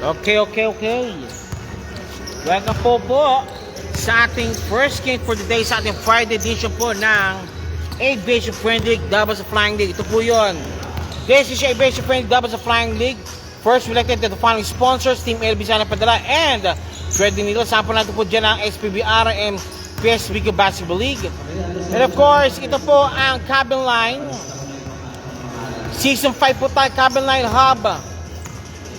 Okay. Welcome po sa ating first game for today, sa ating Friday edition po ng Aviation Friendly League Doubles of Flying League. Ito po yun. This is Aviation Friendly Doubles of Flying League. First selected to the following sponsors: Team LB Sana Padala and Trading Needle. Sample natin po dyan ang SPBR and PS Vigo Basketball League. And of course, ito po ang cabin line. Season 5 po tayo, cabin line hub.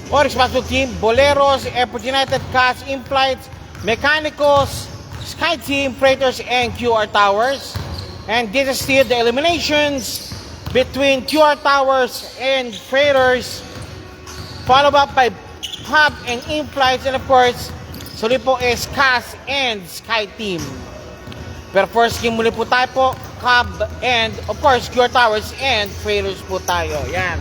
Or responsible team: Boleros, Airport United, CAS, In-Flights, Mechanicals, Sky Team, Freighters, and QR Towers. And this is still the eliminations between QR Towers and Freighters, followed up by Hub and In-Flights, and of course, suli po is CAS and Sky Team. Pero first game muli po tayo po, Hub and of course QR Towers and Freighters po tayo. Yan.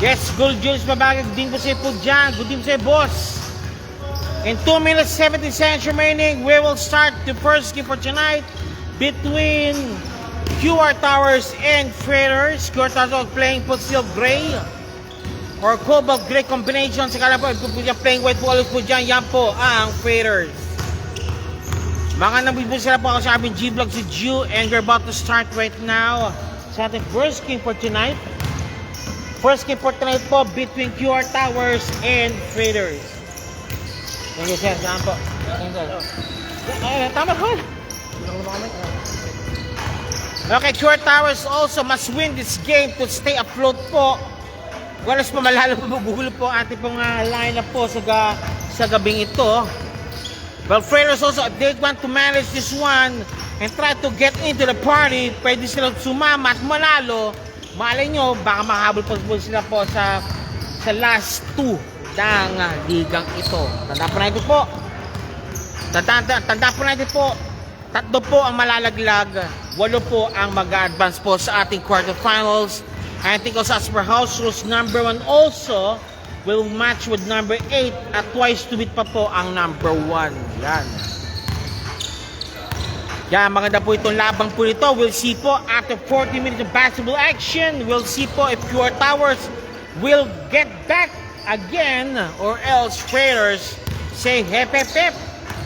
Yes, Gold Jules Babagag din po siya po dyan. Good din po siya, boss. In 2 minutes 17 seconds remaining, we will start the first game for tonight between QR Towers and Freighters. QR Towers playing po Steel Gray or Cobalt Gray combination. Sakala po, po dyan playing white po ulit po dyan. Yan po ang Freighters. Mga nabibig sila po ako sa aming G-Vlog si Ju, and we're about to start right now sa ating first game for tonight. First game for tonight po between QR Towers and Freighters. Thank you, sir. Saan po? Tama ko. Okay, QR Towers also must win this game to stay afloat po. Walas pa malalo po, magugulo po ating pong lineup po sa gabing ito. Well, Freighters also, if they want to manage this one and try to get into the party, pwede silang sumama at manalo. Malay nyo, baka makahabol po sila po sa last 2 ng ligang ito. Tanda po natin po. Tanda po natin po. 3 po ang malalaglag. 8 po ang mag-advance po sa ating quarterfinals. I think also as per house rules, number 1 also will match with number 8 at twice to beat pa po ang number 1. Yan. Yan, maganda po itong labang po nito. We'll see po after 40 minutes of basketball action. We'll see po if QR Towers will get back again or else Freighters say hep hep hep.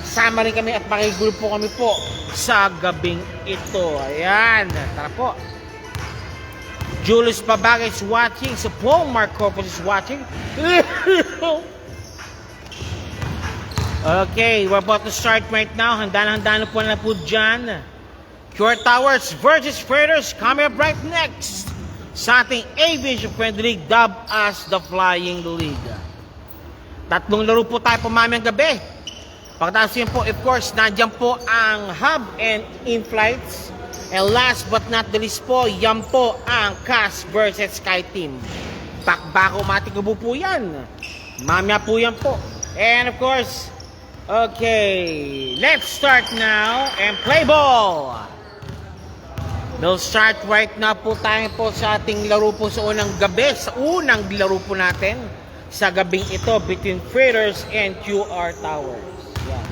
Sama rin kami at makigulo po kami po sa gabing ito. Ayan, tara po. Julius Babagay is watching. So Paul Mark Corpus is watching. Okay, we're about to start right now. Handa na po na po dyan. QR Towers versus Freighters coming up right next sa ating Aviation Friendly League, dubbed as the Flying League. 3 laro po tayo po mamayang gabi. Pagkatapos yun po, of course, nandiyan po ang Hub and In-Flights. And last but not the least po, yan po ang CAS versus Sky Team. Pakbako matikubo po yan. Mamaya po yan po. And of course, okay, let's start now and play ball. We'll start right now po tayo po sa ating laro po sa unang gabi. Sa unang laro po natin sa gabing ito between Freighters and QR Towers. Yan.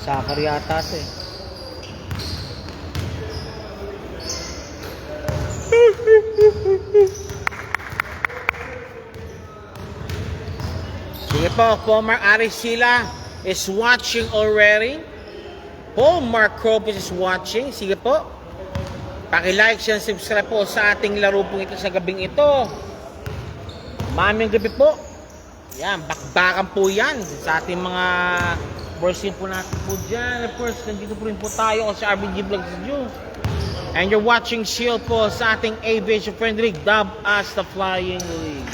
Sakar yata ito eh. Sige po, Paul Mark Arisila is watching already. Paul Mark Corpus is watching. Sige po, paki-like and subscribe po sa ating laro po ito sa gabing ito. Maming gabi po. Yan, bakbakan po yan sa ating mga person po natin po dyan. Of course, nandito po rin po tayo sa RBG Vlog Studio. And you're watching Shield po sa ating Aviation Friendly League, dubbed as the Flying League.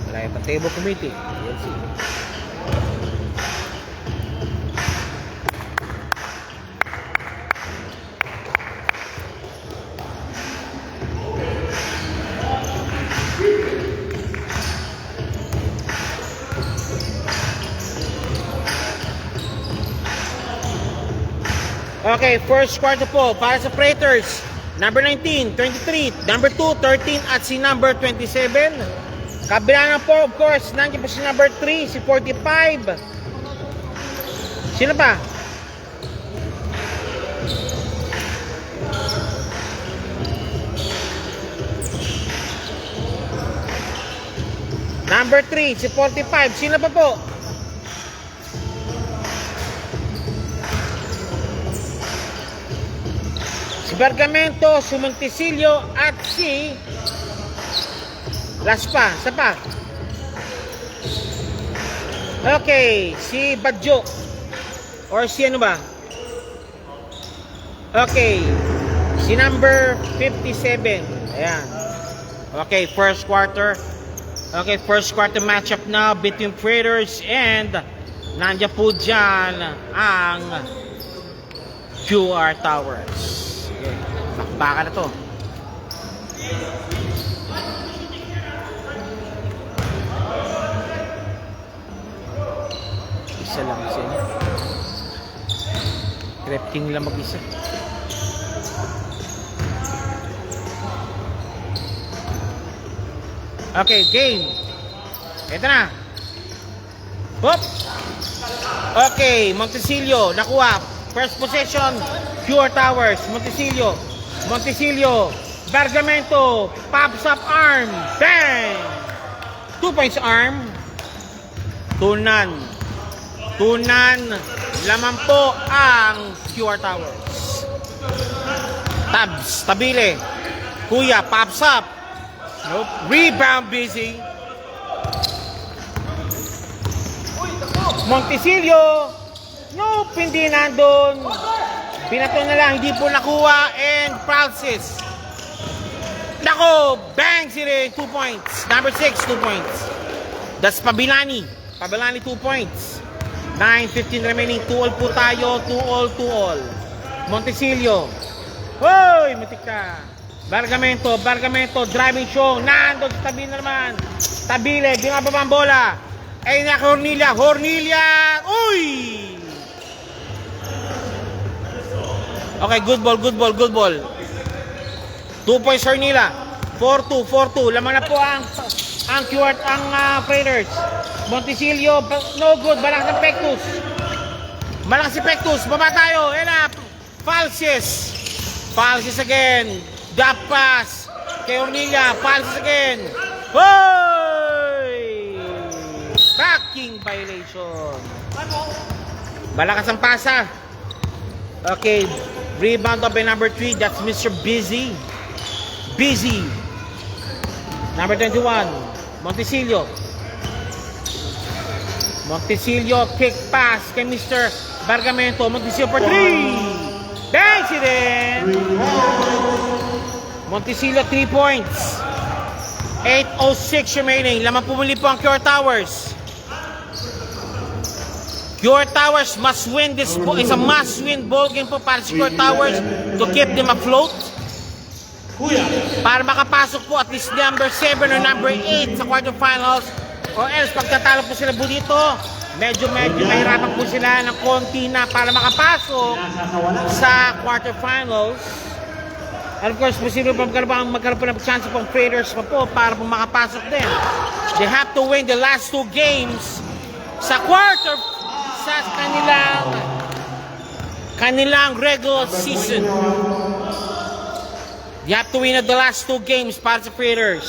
Wala yung table committee. Let's see. Okay, first quarter po para sa Freighters. Number 19, 23, number 2, 13 at si number 27. Kabila ng 4, of course, nandiyan po si number 3, si 45. Sino ba? Number 3, si 45. Sino pa po? Si Bergamento, si Montesilio, at si... Last pa, isa pa. Okay, si Badjo. Or si ano ba? Okay, si number 57. Ayan. Okay, first quarter. Okay, first quarter matchup now between Freighters and nandiyan po dyan ang QR Towers. Okay, bakbakan na to. Isa lang kasi. Crafting lang mag-isa. Okay, game. Ito na. Hop. Okay, Montesilio, nakuha. First possession, QR Towers, Montesilio. Montesilio, Bergamento, pops up arm. Bang! 2 points arm. Tunan. Laman po ang QR Towers. Tabs, Tabile. Kuya, pops up. Nope. Rebound, Busy. Montesilio. Nope, hindi nandun. Binato na lang, hindi po nakuha. And Francis. Nako, bang sila, 2 points. Number 6, 2 points. That's Pabilani. Pabilani, 2 points. 9:15 remaining. 2-all po tayo. 2-all. Montesilio. Hoy, matik ka. Bergamento, driving show. Nandun sa tabi na naman. Tabile, binababa ang bola. Ay na, Hornilia. Uy! Okay, good ball. 2 points Hornilia. 4-2. Laman na po ang Freighters. Montesilio, no good. Malakas si Pectus. Baba tayo. Ayan na. Falses again. Drop pass kay Hornilia. Falses again. Hoy! Backing violation. Malakas ang pasa. Okay. Rebound by number 3. That's Mr. Busy. Number 21. Montesilio, kick pass kay Mr. Bergamento. Montesilio for 3. Thanks din. Montesilio 3 points. 8:06 remaining. Laman pumuli po ang QR Towers. QR Towers must win this. It's a must-win ball game po para sa QR Towers to keep them afloat. Para makapasok po at least number 7 or number 8 sa quarterfinals, or else pagtatalo po sila po dito, medyo mahirapan po sila ng konti na para makapasok sa quarterfinals. And of course, posible pa magkaroon po ng chance pong Freighters pa po para po makapasok din. They have to win the last 2 games sa kanilang regular season. You have to win the last 2 games para sa Freighters.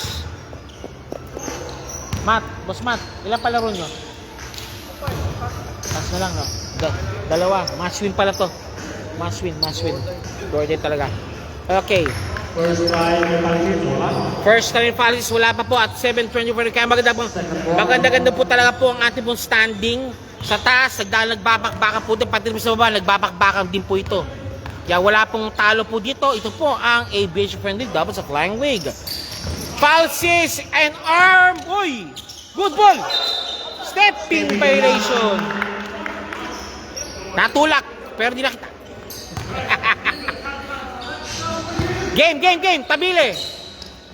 Boss Matt, ilan palaro nyo? Pas na lang, no? Dalawa. Must win pala to. Must win. Gordon talaga. Okay. First time finalists, wala pa po at 7:24. Kaya maganda po talaga po ang ating pong standing. Sa taas, nagbabakbakan po din. Pati sa baba, nagbabakbakan din po ito. Kaya wala pong talo po dito. Ito po ang aviation friendly double sa Flying Wig. Falses and arm. Uy! Good ball! Stepping violation. Natulak. Pero di nakita. Game. Tabile.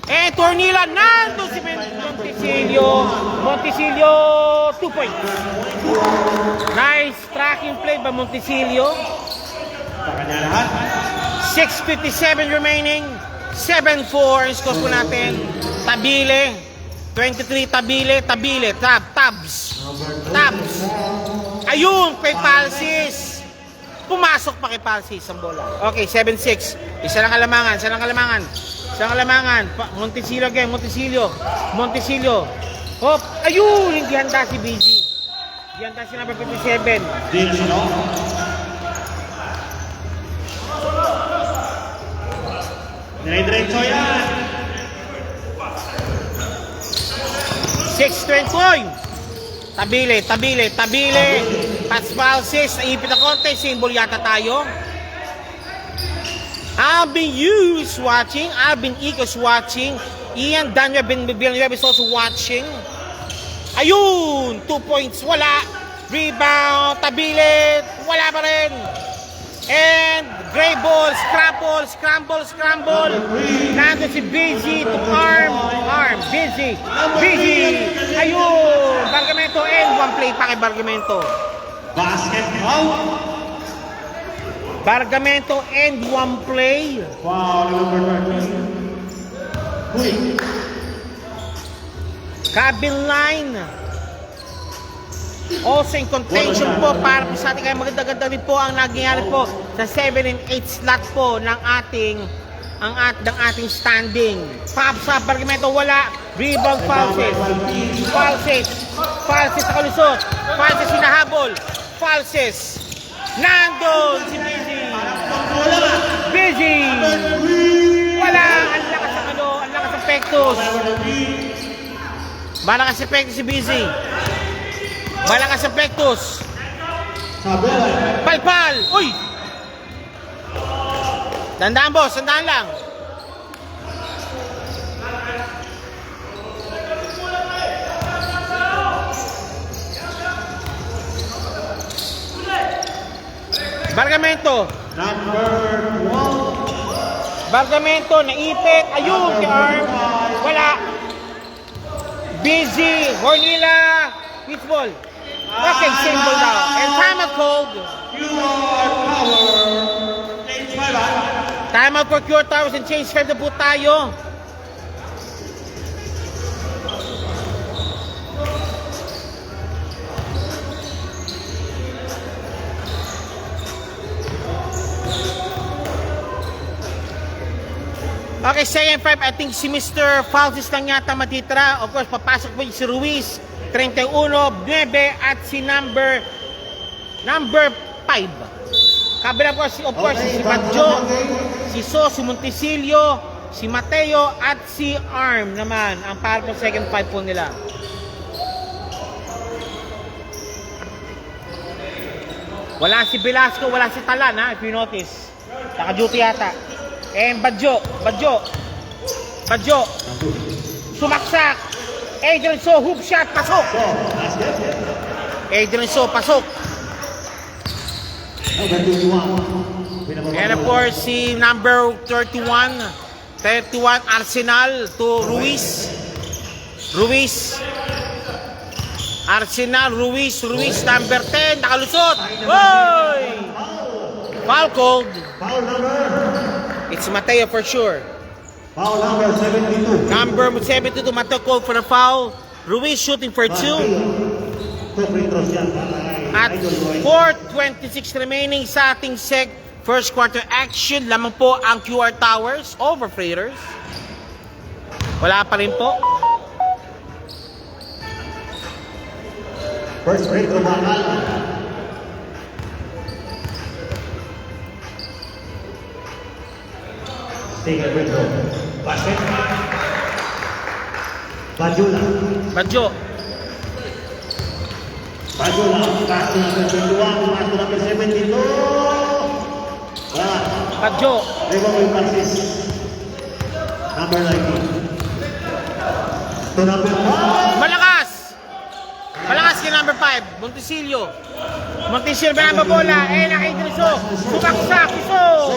And Hornilia. Nandun si Montesilio. 2 points. Nice tracking play by Montesilio. 6:57 remaining. 7-4 score po natin. Tabile. 23, Tabile, tabs. Ayun, kay Palsis. Pumasok pa kay Palsis ang bola. Okay, 7-6. Isa lang kalamangan. Montesillo again, Montesillo. Hop, ayun, hindi handa si BG. Hindi handa si number 57. Dire-diretso yan. 6-20. Tabile. Pats Palsis. Naipit ang konti. Symbol yata tayo. Alvin Hughes watching. Alvin Icos watching. Ian Daniel Villanueva is also watching. Ayun! 2 points. Wala. Rebound. Tabile. Wala pa rin. And gray ball, scramble. Nandun si Busy to arm, Busy. Ayun, Bargamento and one play pa kay Bargamento. Basketball. Bargamento and one play. Wow, number 13. Huy. Cabin line. Also in contention po para po sa ating kaya maganda-ganda rin po ang nangyayari po sa 7 and 8 slot po ng ating standing. Pops up, Bargamento wala. Rebound, Falses sa kalusot. Falses hinahabol. Falses. Nandun si Busy. Wala. Ang lakas ng Pectus. Malakas si Pectus si Busy. Malakas sa Pectus. Palpal. Uy! Tandaan boss, tandaan lang. Bargamento. Bargamento, naipit. Ayun, si Arm. Wala. Busy. Hornilla. Pitch ball. Okay, same ball now. And time out called. Time out for Cure Towers and change 5 na po tayo. Okay, second 5. I think si Mr. Falsis lang yata matitira. Of course, papasok po si Ruiz. 31, 9 at si number 5. Kabila po si Badjo, si So, si Montesillo, si Mateo at si Arm naman ang para po second 5 po nila. Wala si Velasco, wala si Talan ha, if you notice. Naka-duty yata. And Badjo. Sumaksak. Adrian So, hoop shot, pasok. Adrian So, pasok. And of course, si number 31 Arsenal to Ruiz. Arsenal, Ruiz, number 10, nakalusot. Oy! Foul called. It's Mateo for sure. Foul number 72. Number 72, Mateo called for the foul. Ruiz shooting for 2. At 4:26 remaining sa ating first quarter action. Lamang po ang QR Towers over Freighters. Wala pa rin po. First free throw bakal. Second free throw. Basket. Badjo. Badjo, pass to number 21, pass to number 72. Wala. Badjo. Rebound passes. Number 19. To number 1. Malakas kay number 5, Montesillo ba ang bola? Nakidriso. Sumaksak, Iso.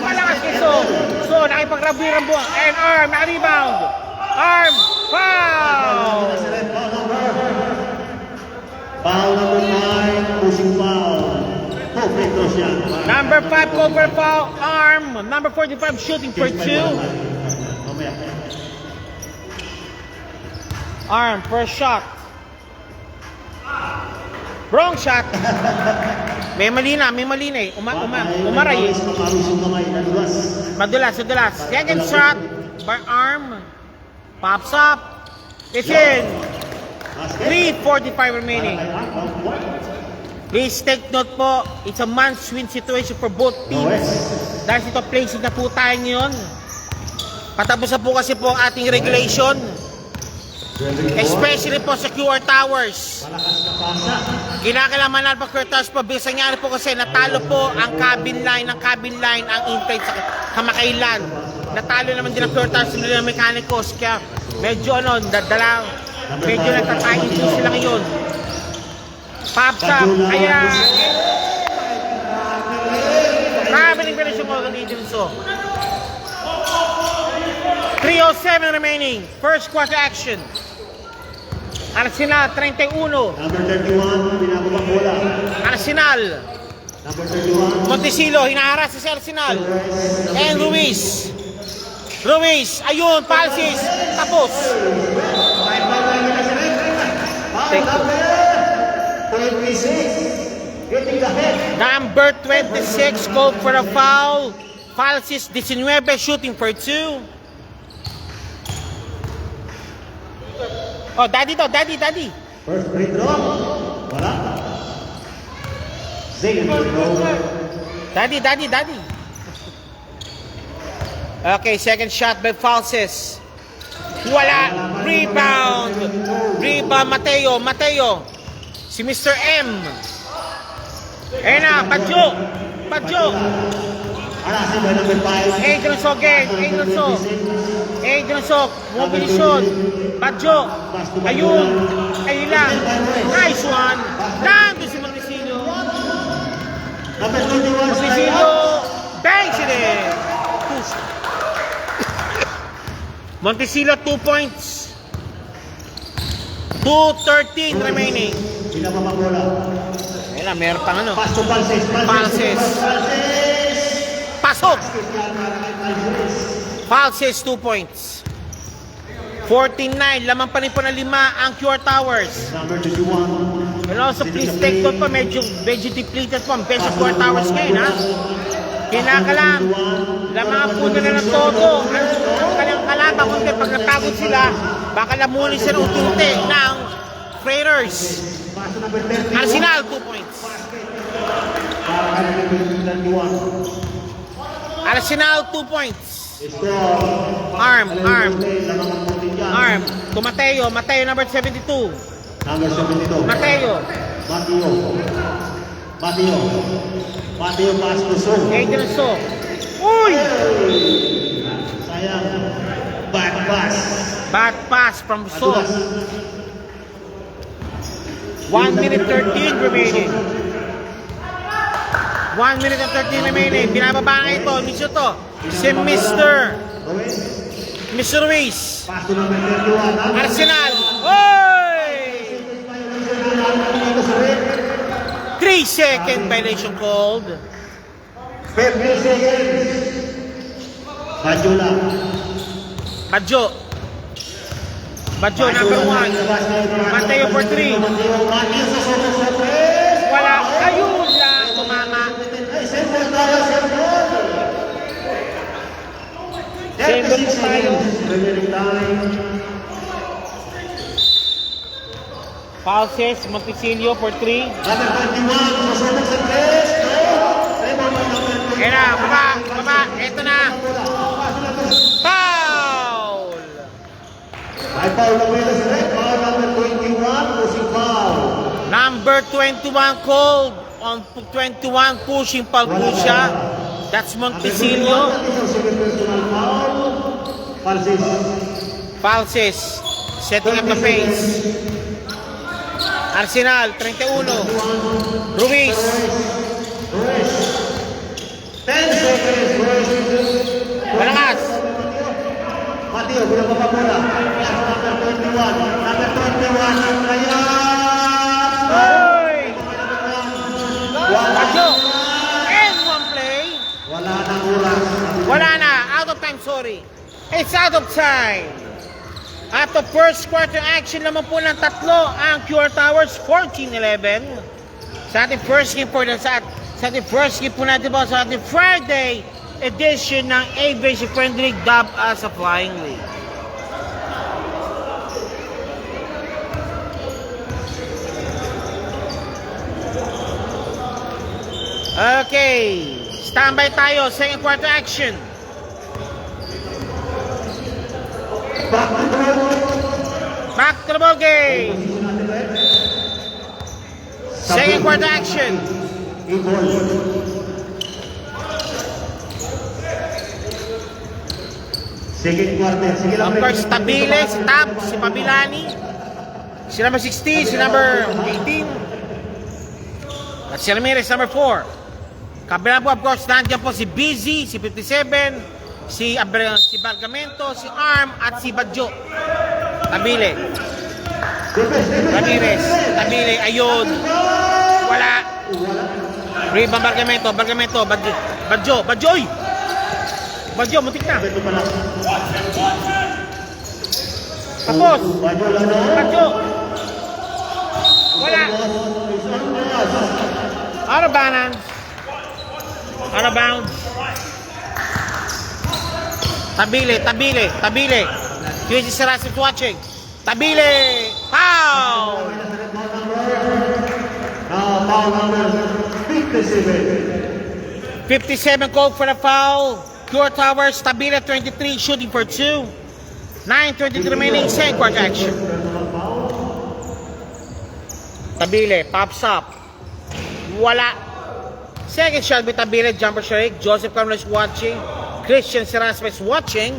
Malakas kay Iso. So, nakipag-rambuan. And Arm, naka-rebound. Arm, foul. Foul number 5, pushing foul. Oh, free throws yan. Number 5, cover foul. Arm, number 45, shooting for 2. Mamaya. Arm, first shot. Wrong shot. May mali na eh. Umaray eh. Madulas. Second shot by arm. Pops up. It's in. 3:45 remaining. Please take note po, it's a must-win situation for both teams. Dahil ito placing na po tayo ngayon. Patapos na po kasi po ang ating regulation. Especially po sa QR Towers. Kinakailangan po QR Towers po. Bilisan nga po kasi natalo po ang cabin line ang intake sa kamakailan. Natalo naman din ang QR Towers ng mechanicals. Kaya medyo medyo nagtatayin po sila ngayon. Pops up, ayan. Traveling finish yung Morgan Agenso. 3:07 remaining. First quarter action. Arsenal, 31. Number 31, binababa bola. Arsenal. Number 31. Montecillo, hinaharas si Arsenal. And Ruiz, ayun, Palsis, tapos. Number 26 called for a foul. Palsis, 19, shooting for 2. Oh, daddy. First free throw. Wala. Second free throw. Daddy. Okay, second shot by Falses. Wala. Rebound, Mateo. Si Mr. M. Ayan na, Badjo. Arasin by number 5. Adrian Sok, mobilisyon. Badjo. Ayun lang. Nice one. Nandun si Montecillo. Number 21. Montecillo. Bangs it in. Montecillo, 2 points. 2:13 remaining. Binababa bola. Ayan na, meron pang ano. Pass to Palses. Pasok. Falses, 2 points. 14-9. Laman pa rin po na 5 ang QR Towers. Number 21. And also, please take note po, medyo depleted po ang bench of QR Towers ngayon, ha? Kinakalam. Laman po nila ng todo. Ang kanyang kalaban, kundi pag napagod sila, baka lamunin sila unti-unti ng Freighters. Arsenal, 2 points. Arsenal, 2 points. Arm. To Mateo, number 72. Number 72. Mateo, pass to So. Adrian So. Uy! Sayang. Bad pass. Bad pass from So. 1 minute 13 remaining. 1 minute and 13 remaining. Binababa nga ito. Misyo to. Si Mr. Ruiz. Pass to number 31. Arsenal. Oy! 3-second violation called. 15 seconds. Bajula. Badjo, number 1. Mateo for 3. Wala. Ayun lang. Tumama. Sendo po tayo. Falses, Montecillo for 3. Ayan na, baba. Eto na. Foul! May foul na wala sa red. Foul number 21, pushing foul. Number 21 called on 21 pushing foul po siya. That's Montecillo. Falses. Setting up the pace. Arsenal, 31. Ruiz. 10 seconds. Malakas. Mateo, binababa bola. Number 21. Number 21 ang kaya. Oy! Badjo. And one play. Wala nang oras. Wala na. Out of time, sorry. It's out of time. At the first quarter action naman po ng tatlo ang QR Towers 14-11. Sa ating first game po sa ating first game po natin po sa ating Friday edition ng Aviation Friendly League dubbed as a Flying League. Okay, standby tayo, second quarter action. Back to the ball game. Second quarter action. Second quarter. Sige lang. Of course, Stabile, si Tab, si Pabilani, si number 60, si number 18, at si Ramirez, number 4. Kabila po, of course, nandiyan po si Busy, si 57, si Bargamento, si Arm, at si Badjo. Tabile. Ramirez, Tabile, ayun. Wala. Rebound Bargamento, Badjo, oy! Badjo, muntik na. Tapos. Badjo. Wala. Out of balance. Out of bounds. Tabile. QC Serasif watching. Tabile. Foul. Foul number 57. 57 called for the foul. Pure Towers, Tabile 23, shooting for 2. 9:23 remaining, second quarter action. Tabile, pops up. Wala. Second shot by Tabile, jumper shake. Joseph Carlos watching. Christian Serasmes watching.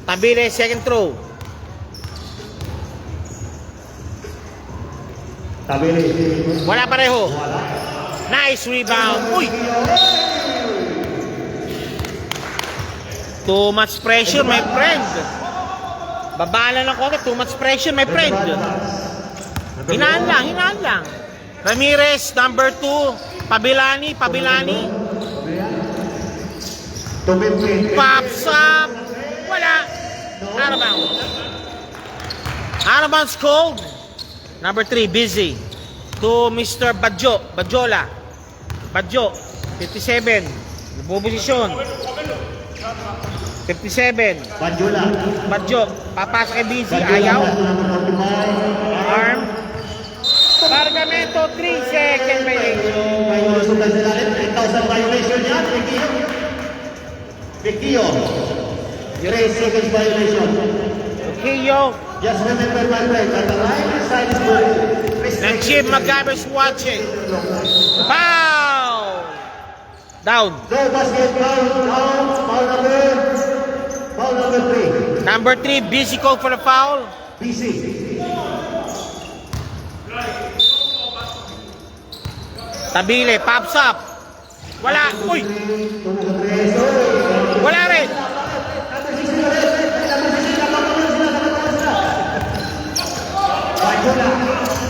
Tabile, second throw. Tabile. Wala pareho. Nice rebound. Uy! Too much pressure, my friend. Babala lang ko. Too much pressure, my friend. Hinaan lang. Ramirez, number 2. Pabilani. Pops up. Wala. Out of bounds. Out of bounds called. Number 3, Busy. To Mr. Badjola. Badjo, 57. Nabuposisyon. 57. Badjo. Papasok kay Busy. Ayaw. Arm. Bargamento, 3 second violation. May usulan sila rin. 3,000 violation yan. Vicchio. 3 seconds violation. Okay, yo. Just remember my friend that the line side is good. Ng Chip McGyver's watching. Foul! Down. No basket down. Foul number 3. Number 3, Busy called for the foul. BC. Tabile, pops up. Wala. Uy! Wala rin.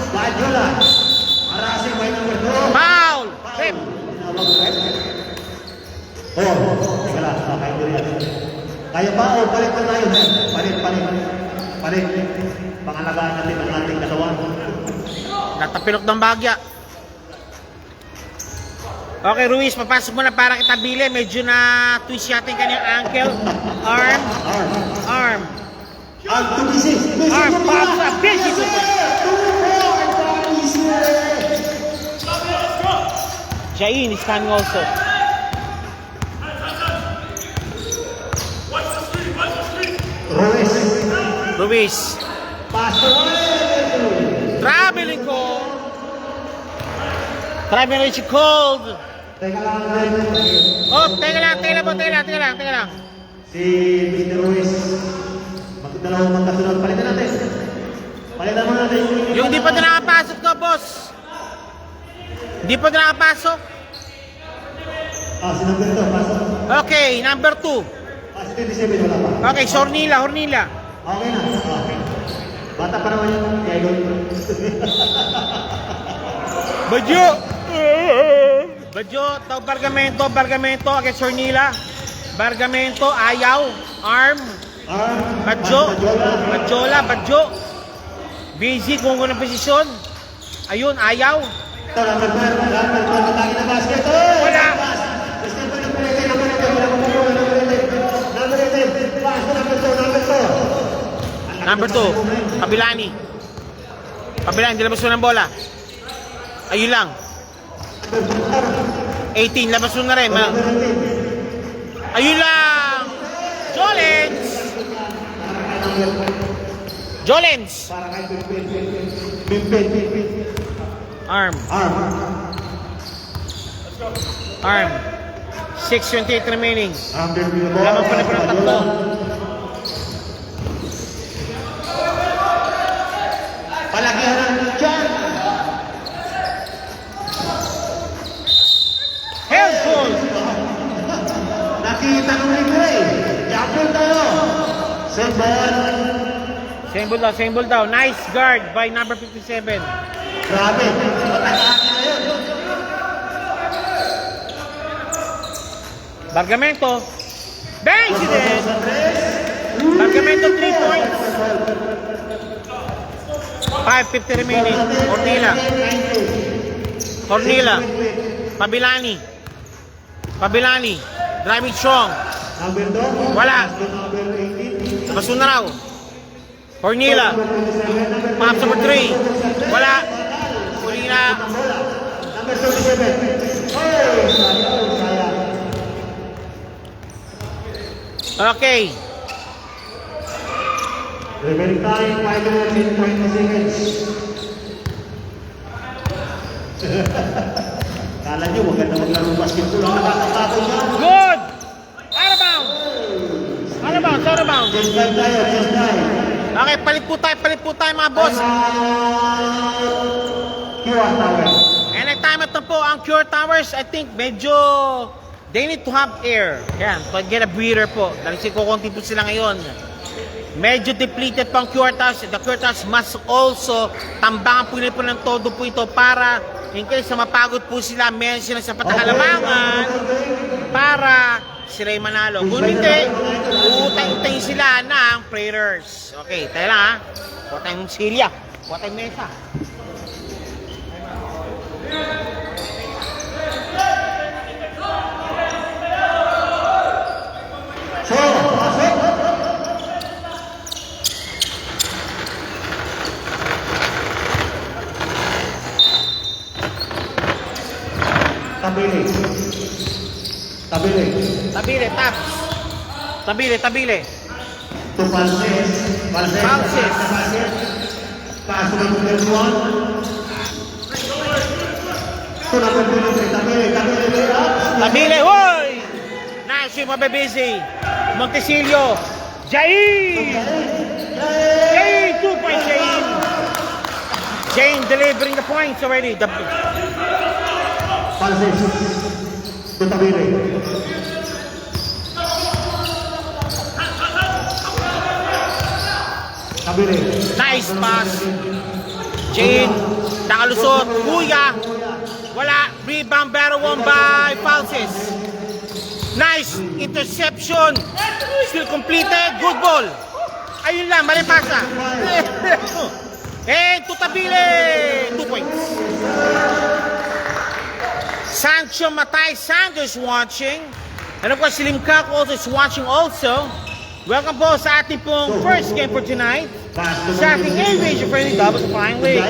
Badjola. Marasing by number 2. Foul! Rip. Teka lang. Kaya pa o palit na tayo. Palit. Pangalagaan natin ang ating katawan. Natapilok ng bagya. Okay, Ruiz, papasok mo na para kita Bile. Medyo na twist yata yung kanyang ankle. Arm. Ang tumisi. Arm, pops up. Busy. Jain is coming also. Ruiz. Traveling call. Traveling called. Teka lang. Oh, teka lang. Si Mr. Ruiz. Magdalawang magkasunod. Palitan natin. Palitan mo natin. Yung di pa na nakapasok to, boss. Di pa na nakapasok. Si number 2. Pasok. Okay, number 2. Si 27 wala pa. Okay, Hornila. Okay na. Okay. Bata pa naman yung Diego. Badjo, tao Bargamento against Hornila. Bargamento, ayaw. Arm. Badjo. Badjo. Busy kung ng posisyon. Ayun, ayaw. Ito, number 12, matagi na basket. Wala. Number 2, Pabilani. Labas mo ng bola. Ayun lang. 18, labas mo na rin. Ayun lang. Jolens. Arm. 6:28 remaining. Lamang pa na po ng tatlo. Palakihan dyan. Held goal. Nakita nung replay. Jumper tayo. Same ball daw. Nice guard by number 57. Grabe. Matagaan na yun. Bargamento. Bang! Bargamento 3 points. 5:50 remaining. Cornila. Pabilani. Driving strong. Wala. Labas mo na raw. Cornila. Pops number 3. Wala. Cornila. Number 37. Okay. Remaining time, 5 minutes and 20 seconds. Kala nyo, huwag na maglaro basketball. Nakakapagod siya. Good! Out of bounds. Just dive tayo, just dive. Okay, palit po tayo mga boss. QR Tower. And nag-time out na po ang Cure Towers. I think medyo they need to have air. Yan, to get a breather po. Dahil kukunti po sila ngayon. Medyo depleted pa ang Cure Towers. The Cure Towers must also tambangan po nila po ng todo po ito para in case na mapagod po sila, meron silang sapat na kalamangan para sila ay manalo. Kung hindi, utang-utang sila ng Praetors. Okay, tayo lang ha. Kuha tayong silya. Kuha tayong mesa. Tabile. Taps. Tabile. To Falses. Paso ng number 1. To number 23. Tabile. Tabile, hoy! Nice yung mabibisi. Montesilio. Jain! 2 points, Jain. Jain delivering the points already. Falses. To Tabile. Nice pass. Jain, nakalusot. Kuya. Wala. Rebound battle won by Falses. Nice interception. Still completed. Good ball. Ayun lang, mali pasa. And to Tabile. 2 points. Sancho Matay Sanders watching. And of course, Slim Kak also is watching also. Welcome po sa ating pong first game for tonight. Sa ating Aviation Friendly Double Flying League.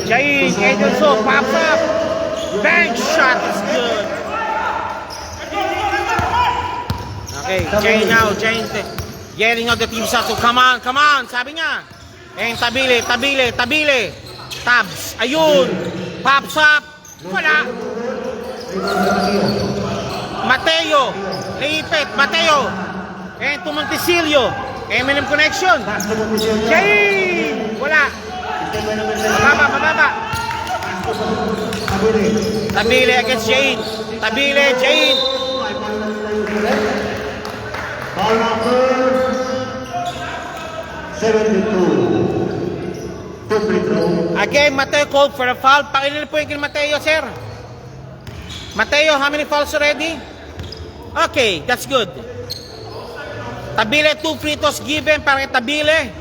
Jain, Edelso, pops up. Bank shot is good. Okay, Jain now. Jain yelling out the team shot. So come on. Sabi niya. And Tabile. Tabs. Ayun. Pops up. Wala. Mateo. Leipet. Mateo. And to Montesilio. M&M connection. Jain! Wala. Mababa. Tabile against Jain. Jain. Ball number 72. Two free throw. Again, Mateo called for a foul. Pakilala po yung kay Mateo, sir. Mateo, how many fouls already? Okay, that's good. Tabile, 2 free throws given para kay Tabile.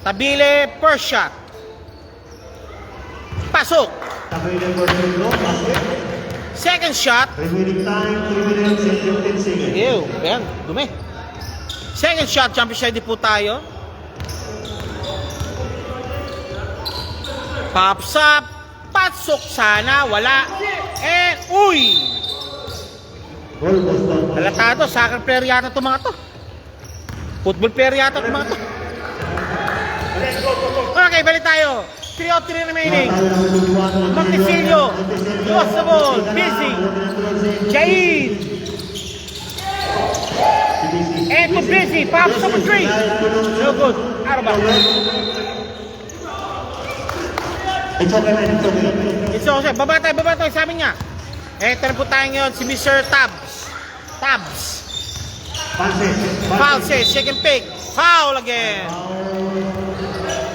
Tabile, first shot. Pasok. Tabile first free throw, basket. Second shot. Remaining time, 3 minutes and 15 seconds. Ew, ayan, dumi. Second shot, championship ready po tayo. Pops up. Pasok sana, wala. And, uy! Almost done. Halata to, soccer player yata itong mga to. Football player yata itong mga to. Okay, balik tayo. 3-3 remaining. Montesilio. Lost the ball. Busy. Jain. And to Busy. Pops up a 3. No good. Out of bounds. It's okay, man. It's okay. It's okay. Baba tayo. Sabi niya. Eto na po tayo ngayon si Mr. Tabs. Foul says, second pick. Foul again.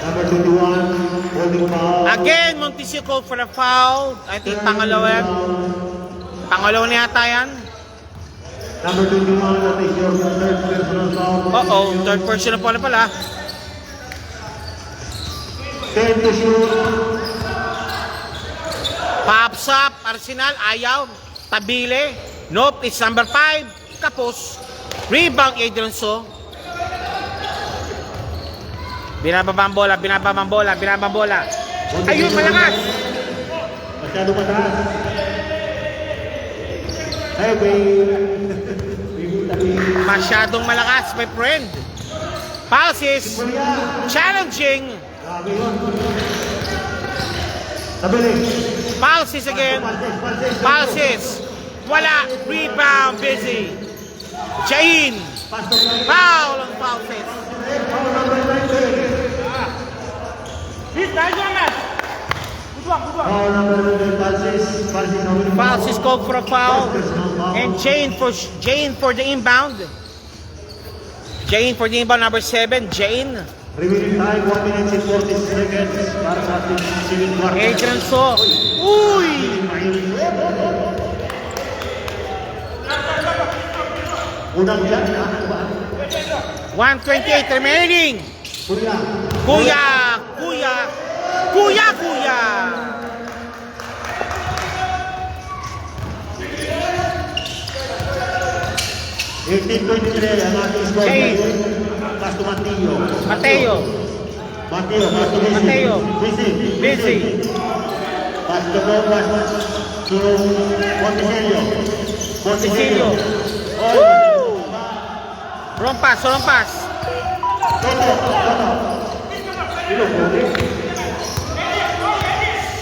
Number 21, holding foul. Again, Montesilio called for the foul. I think pangalawa na yata yan. Number 21, that is your third personal foul. Third person na pala. 10 to shoot. Pops up, Arsenal, ayaw. Tabile. Nope, it's number 5. Kapos. Rebound, Adrian So. Binababang bola. Ayun, malakas. Masyado mataas. Hey, Masyadong malakas, my friend. Pulses. Challenging. Grabe yun. Tabili. Pulses again. Pulses. Wala. Rebound, Busy. Jain. Foul on Pulses. Pulses called for a foul. And Jain for the inbound. Number 7. Jain. Remaining time, 1 minute and 40 seconds para sa ating second quarter. Adrian So. Uy! Unang yan, 1:28 remaining. Kuya. 18-23 ang ating score. Jay. Pass to Mateo. Mateo. Pass to Busy. Busy. Pass to Montesilio. Woo! Wrong pass. Toto.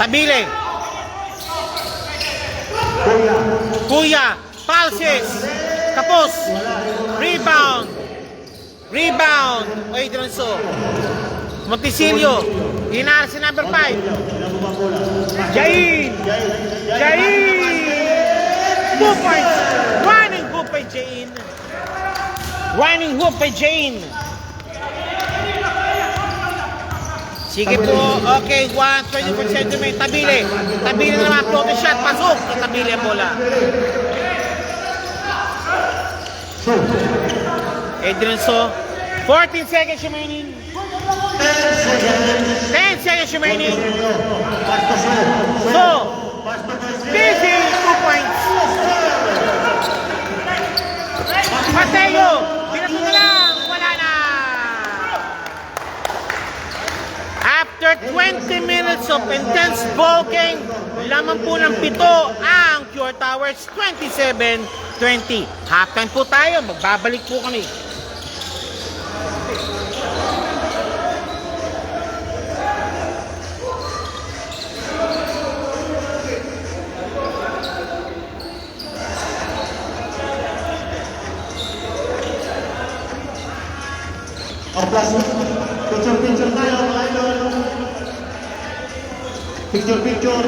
Tabile. Kuya. Pulses. Kapos. Rebound. Adrian So. Montesilio. Inaar si number 5. Jain. 2 points. Running hoop by Jain. Sige po. Okay, 1-20% may Tabile naman. Floating shot. Pasok. Tabile ang bola. Adrian So. 14 seconds remaining. 10 seconds remaining. So, Busy, 2 points. Mateo, binato na lang, wala na. After 20 minutes of intense ball game, lamang po ng 7 ang Pure Towers, 27-20. Halftime po tayo, magbabalik po kami. Picture tayo, mga idol. Picture.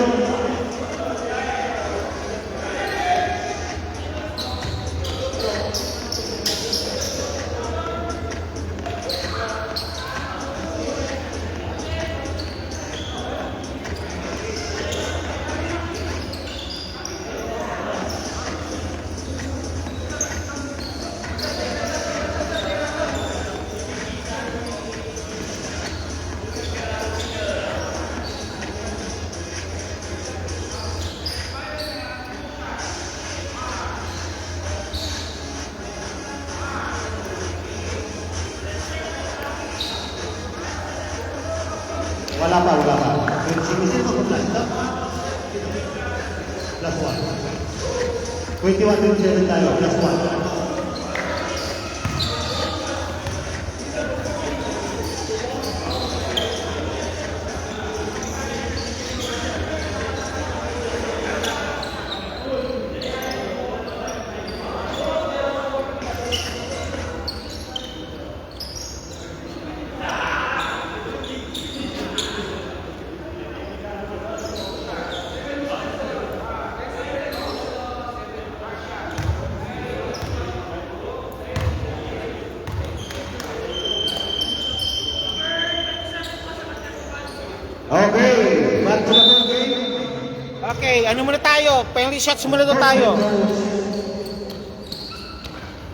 Wala pa, wala pa. Sino ko plus? Plus 1. 21-27 tayo, plus 1. Okay, back to the full game. Okay, ano muna tayo? Penalty shots muna doon tayo.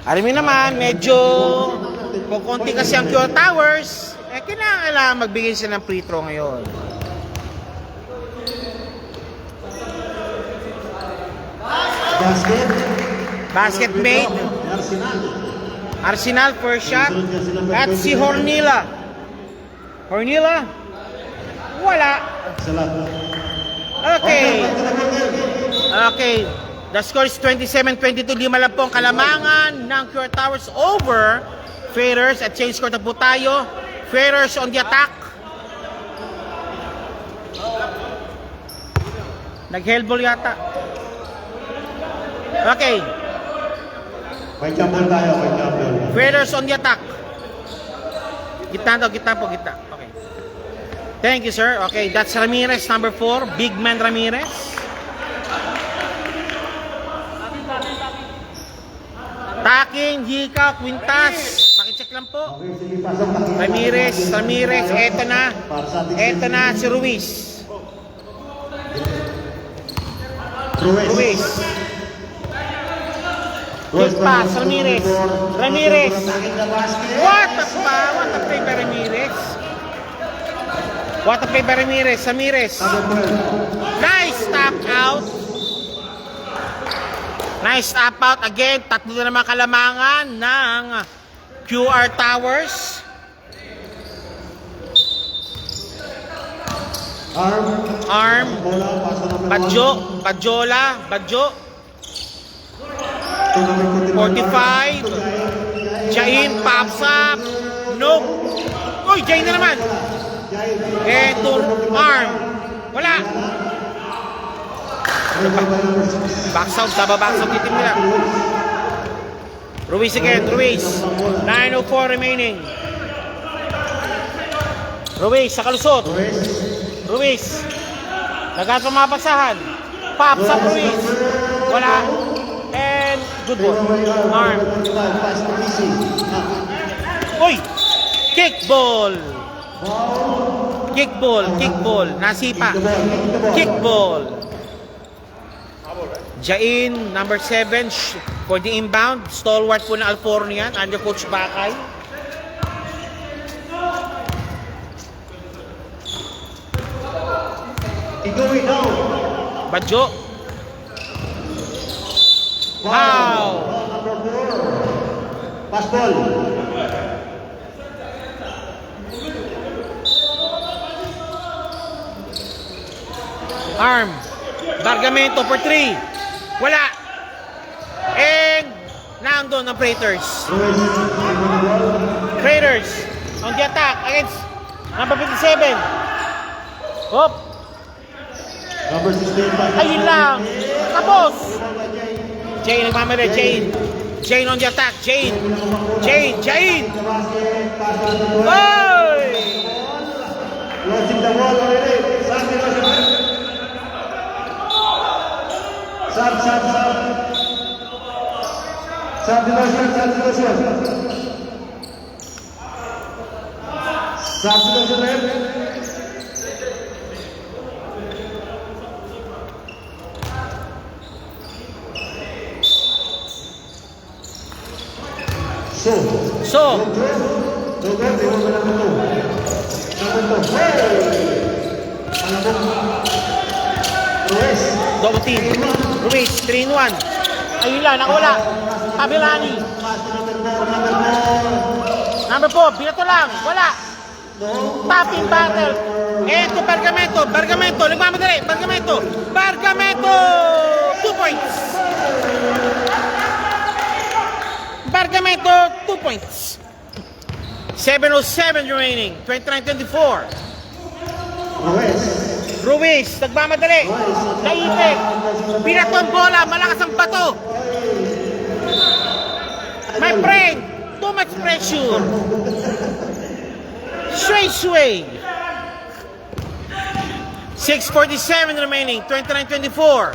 Alam mo naman, medyo kukunti kasi ang Pure Towers. Kailangan magbigay sila ng free throw ngayon. Basket. Basket made. Arsenal. Arsenal first shot. At si Hornilla. Hornilla? Wala. Salamat. Okay. Okay. The score is 27-22. Lima lang po ang kalamangan ng Pure Towers over Faders. At change score na po tayo. Faders on the attack. Nag-hellball yata. Okay. May jumble tayo, may jumble. Faders on the attack. Gitna po. Okay. Thank you, sir. Okay, that's Ramirez, number 4. Big man Ramirez. Taking, hika, kwintas. Pakicheck lang po. Okay, sige, pasok. Ramirez. Eto na si Ruiz. Ruiz. Good pass, Ramirez. What a play by Ramirez. What a play by Ramirez. Nice tap out. Nice tap out again. Tatlo na naman kalamangan ng QR Towers. Arm. Badjola. 45. Jain pops up. Nope. Uy, Jain na naman. Arm. Wala. Box out yung team nila. Ruiz again. 9:04 remaining. Ruiz sa kalusot. Ruiz. Nagkasumapasahan. Pops up Ruiz. Wala. And good ball. Arm. Uy! Kickball. Nasipa. Kickball. Jain, number 7 for the inbound. Stalwart po ng Alfornian under Coach Bakay. Badjo. Wow! Pass ball. Arm. Bargamento for 3. Wala. And nandun ang Praetors. Praetors on the attack against number 57. Hop. Number 16. Ayun lang. Tapos. Jane nagmamali. Jane on the attack. Jane. Oy! Losing the ball already. So, double team. Ruiz, 3-in-1. Ayun lang, nakawala. Kabilani. Number 4, binato lang. Wala. Tapping battle. Eto, Bargamento, nagmamadali, Bargamento, 2 points. Bargamento, 2 points. 7:07 remaining, 29-24. Ruiz, nagmamadali, naipit, pinato ang bola, malakas ang bato. My friend, too much pressure. Straight swing. 6:47 remaining, 29-24.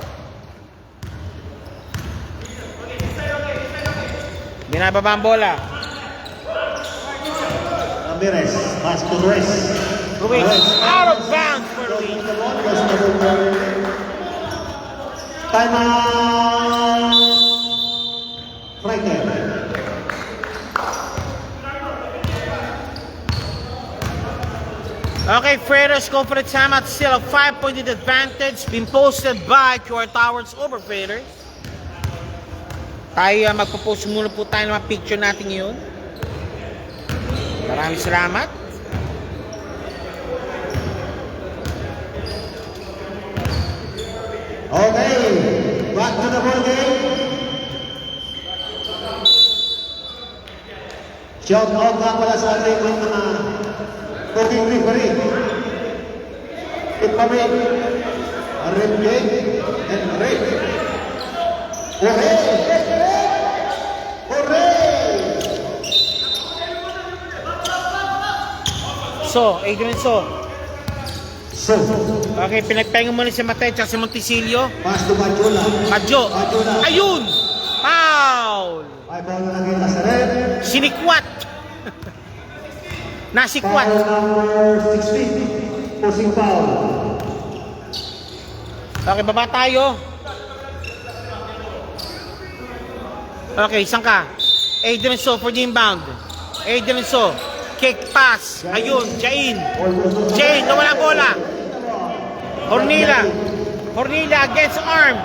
Binababa ang bola. Ramirez, pass to Ruiz. Ruiz, out of bounds for Ruiz. Time out. Right there. Okay, Freitas go for the timeout. Still a 5-point advantage. Been posted by QR Towers over Freitas. Tayo magpo-post muna po tayo ng mga picture natin yun. Maraming salamat. Okay, back to the ball game. Shout out nga pala sa ating mga cooking referee. Ipamit, Arifgate, and Rick. Hooray! Hooray! So, Adrian So. So, Okay, pinagpahinga muna si Matay at si Montisilio. pass to Badjola. Madjo. Ayun! Foul! Ay, ball na nakita sa red. Sinikwat. Nasikwat. Foul number 16. Posing foul. Okay, baba tayo. Okay, isang ka. Adrian So for the inbound. Adrian So. Kick pass. Ayun, Jain. Jain, nawala ang bola. Hornila against arm.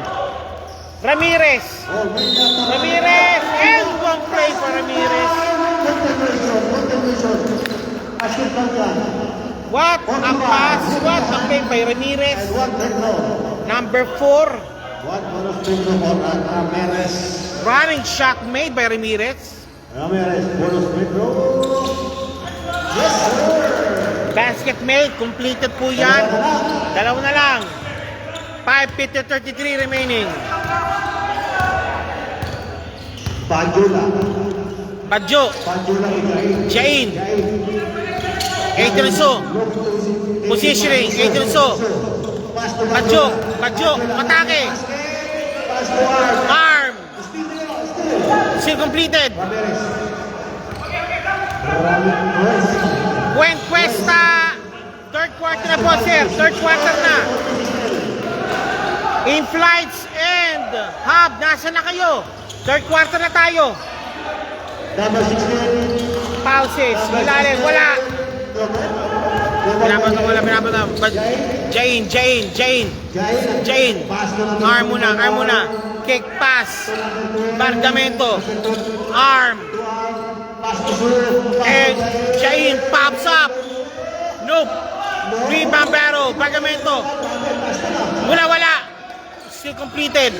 Ramirez. And one play for Ramirez. What a pass. What a play by Ramirez. Number 4. Running shot made by Ramirez. Basket made. Completed po yan. Dalawa na lang. 5:33 remaining. Badjo. Jain. Adrian So. Positioning. Adrian So. Badjo. Atake. Arm. Still completed. Gwen Cuesta. Third quarter na po, sir. Third quarter na. In flights and hub. Nasa na kayo? Third quarter na tayo. Pauses. Ilalim. Wala. Pinapatong. Jain. Arm muna. Kick pass. Bargamento. Arm. And Jain pops up. Nope. Rebound battle. Bargamento. Wala. Still completed.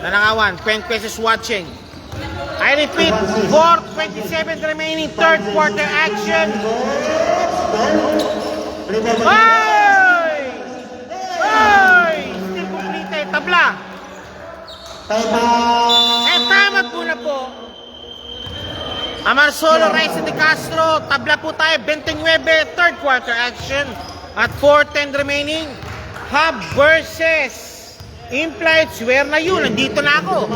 Nanangawan. Penquest is watching. I repeat, 4:27 remaining, third quarter action. Still completed. Tabla. Tama po na po. Amarsolo, Reyes de Castro. Tabla po tayo. 29, third quarter action. At 4:10 remaining. Hub versus Implied. Swear na yun. Nandito na ako.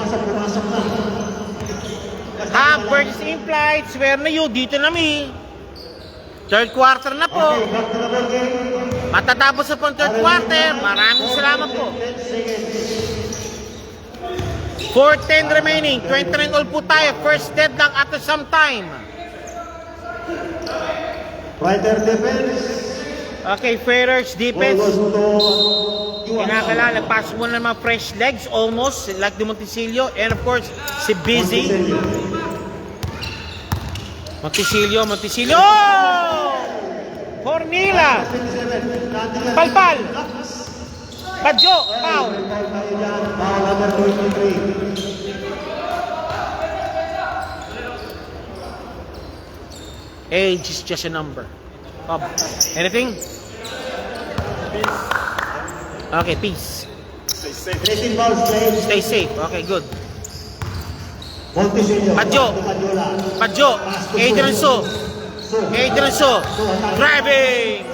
Hub versus Implied. Swear na yun. Dito na mi. Third quarter na po. Matatapos na po ang third quarter. Maraming salamat po. 4:10 remaining. 29 all po tayo. First deadlock after some time. Rider defense. Okay, Freitas defense. Kinakala, nagpass mo na mga fresh legs. Almost like the Montisilio. And of course, si Busy. Montisilio. Hornila. Palpal. Badjo. Foul. Foul number 23. Age is just a number. Anything? Okay, peace. 13 fouls played. Stay safe. Okay, good. Monticello. Padjo. Padjo. Adrian So. Adrian So. Driving.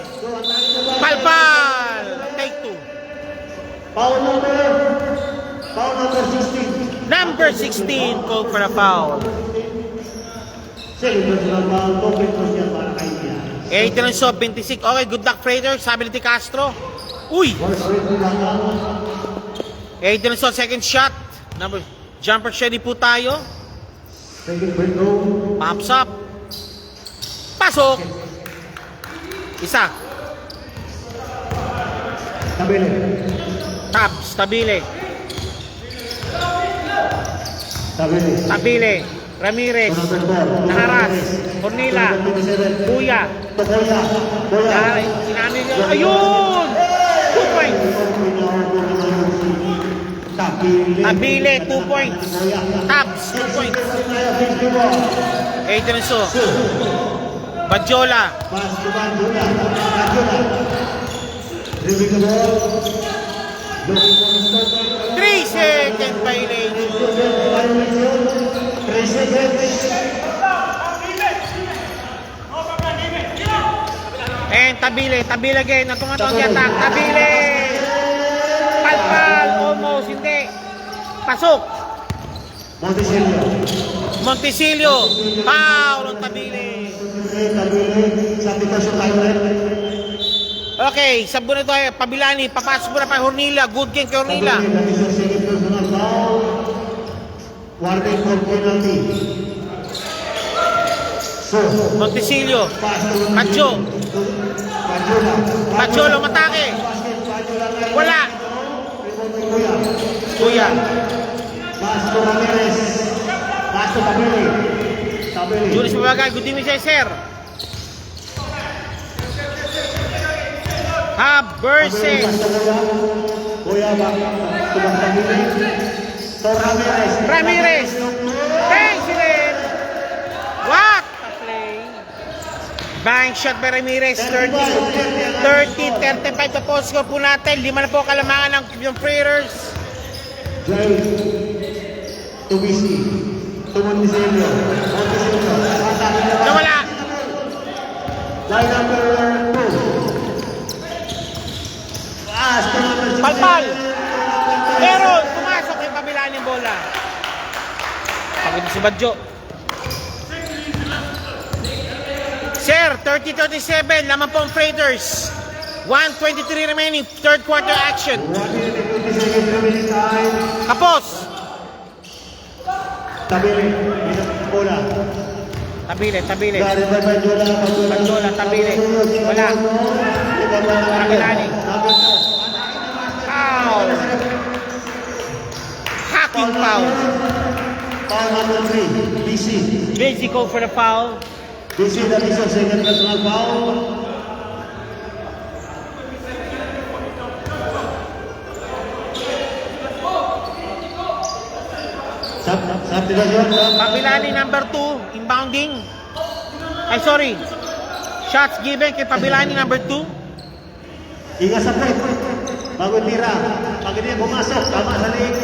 Palpal. Take 2. Foul number 16. Number 16, called for a foul. Celebration foul. Complete was yan para kay India. Adrian So, 26. Okay, good luck, Freighters. Sabi ni T. Castro. Uy! Adrian So, second shot. Jumper ready po tayo. Second free throw. Pops up. Pasok. Isa. Tabele. Tabs. Tabile. Tabele. Tabile. Ramirez. Number 4. Naharas. Hornila. Kuya. Tokoya. Boya. Sinami niya. Ayun! 2 points. Tabile, 2 points. Tabs, 2 points. Adrian So. Badjola. Pass to Badjola. Dribbling the ball. 3-second violation. 3 seconds. And Tabile. Tabile again. Natumatawag yung attack. Tabile. Palpal. Almost. Hindi. Pasok. Monticello. Monticello. Foul on Tabile. Sa aplikasyon tayo rin. Okay. Sabon na ito. Pabilani. Papasok mo na pa Hornila. Good game kay Hornila. Second personal foul. Warning for penalty. So, Monticello. pass to Padjo. Badjola. Badjola matake. Wala. Kuya. Pass to Ramirez. Pass to Tabele. Tabele. Juris Mabagay. Good evening, sir. Haberse. Boya ba? Tubang Tabele. To Ramirez. Ramirez. Thanks, Silen. What a play. Bank shot by Ramirez. 30-35 na po. Score po natin. 5 na po kalamangan ng Freighters. Jai. Tubisi. Monticello. Nawala. Line number 2. Pass to number 16. Palpal. Pero pumasok yung kabilaan ng bola. Pagod si Badjo. Sir, 30-37. Laman po ang Freighters. 1:23 remaining. Third quarter action. 1 seconds remaining time. Kapos. Tabele. Bola. Tabile. Dari Badjola. Badjola, Tabele. Wala. Kabilani. Foul. Hacking foul. Foul number 3. BC. Busy call for the foul. BC, that is your second personal foul. Subdivision. Pabilani number 2, inbounding. Ay, sorry. Shots given kay Pabilani number 2. Iga sa play. Bago tira. Pag hindi pumasok, tama sa leeg.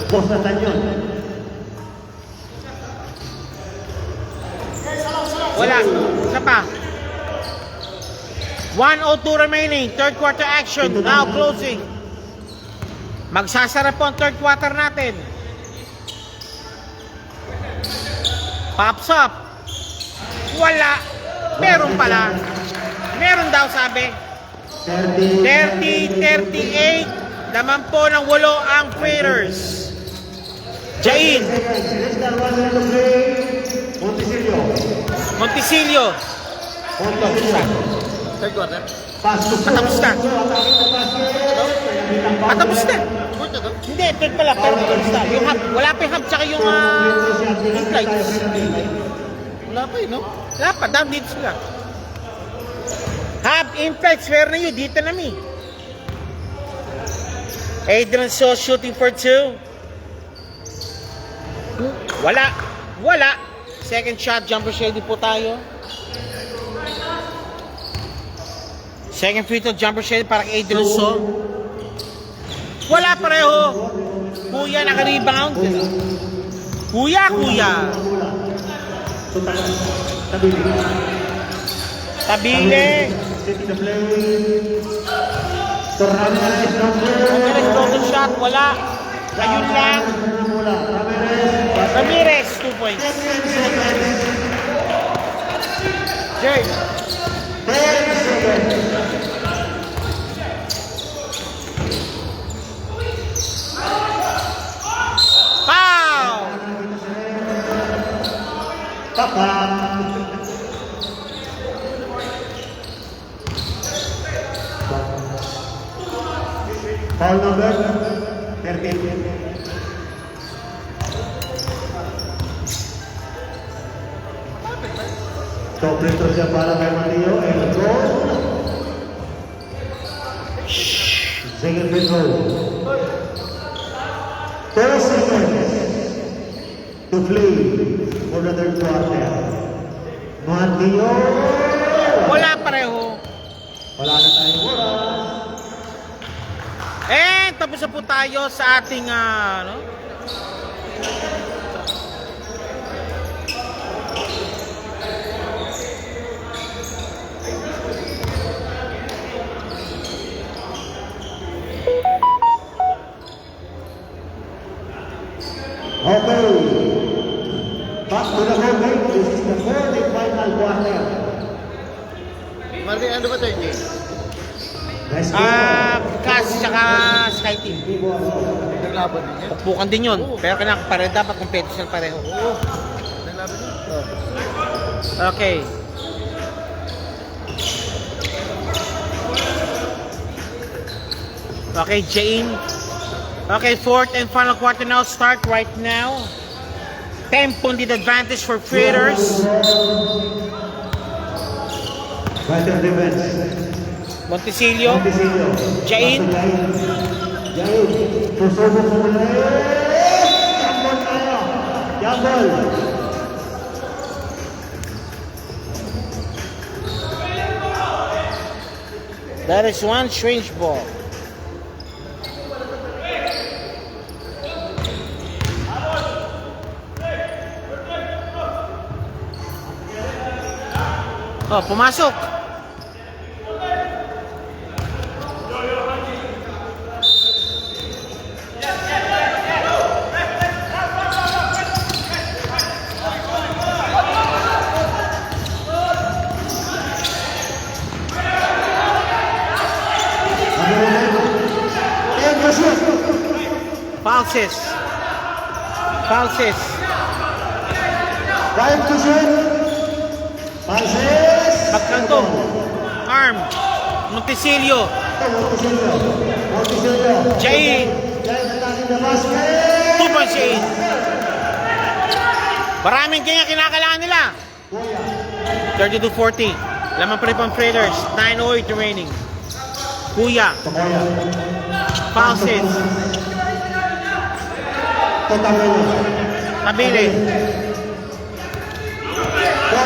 Boss na tanyon. Wala. Isa pa. 1:02 remaining. Third quarter action. Now closing. Magsasara po ang third quarter natin. Pops up. Wala. Meron pala. Meron daw sabi. 30-38. Laman po ng 8 ang Freighters. Jain. Monticello. Third quarter. Patapos na. Patapos na. Hindi, third pala. Pero patapos na. Yung hub. Wala pa yung hub tsaka yung flights. Wala pa no? Wala pa, down dito sila. Hab, implies, fair na yun, dito na mi. Adrian So shooting for 2. Wala. Second shot, jumper shading po tayo. Second free throw, jumper shading para kay Adrian So. Wala pareho. Kuya, naka-rebound. Kuya. Tabile. Taking the play. Ramirez, Ramirez, total shot, wala. Ayun lang. Ramirez, 2 points. Jay. 10 seconds. Pow! Papa. Foul number 13. So, free throw siya para kay Mateo and goal. Second free throw. 2 seconds to play for the third quarter. Mateo. Wala pareho. Wala na tayong oras. Tapos na po tayo sa ating Okay. Back to the home game. This is the fourth and final quarter. Marvin, ano ba tayo, Jay? Let's go. Cash tsaka Sky Team. Naglaban din yan. Pupukan din yun. Pero pareho dapat competition pareho. Oo. Naglaban din. Okay. Okay, Jane. Okay, fourth and final quarter now start right now. 10-point advantage for Fritters. Better defense. Montesilio. Jain. Jain. Pusobo mo na. Jambol tayo. Jambol. That is one strange ball. Oh, pumasok. Falses. Time to shoot. Passes. Pagkanto. Arm. Montesilio. Montesilio. Jain. Jain attacking the basket. 2 points Jain. Maraming kanya kinakailangan nila. 32-40. Laman pa rin pang Fritters. 9:08 remaining. Kuya. Tokoya. Falses. Tabile. 4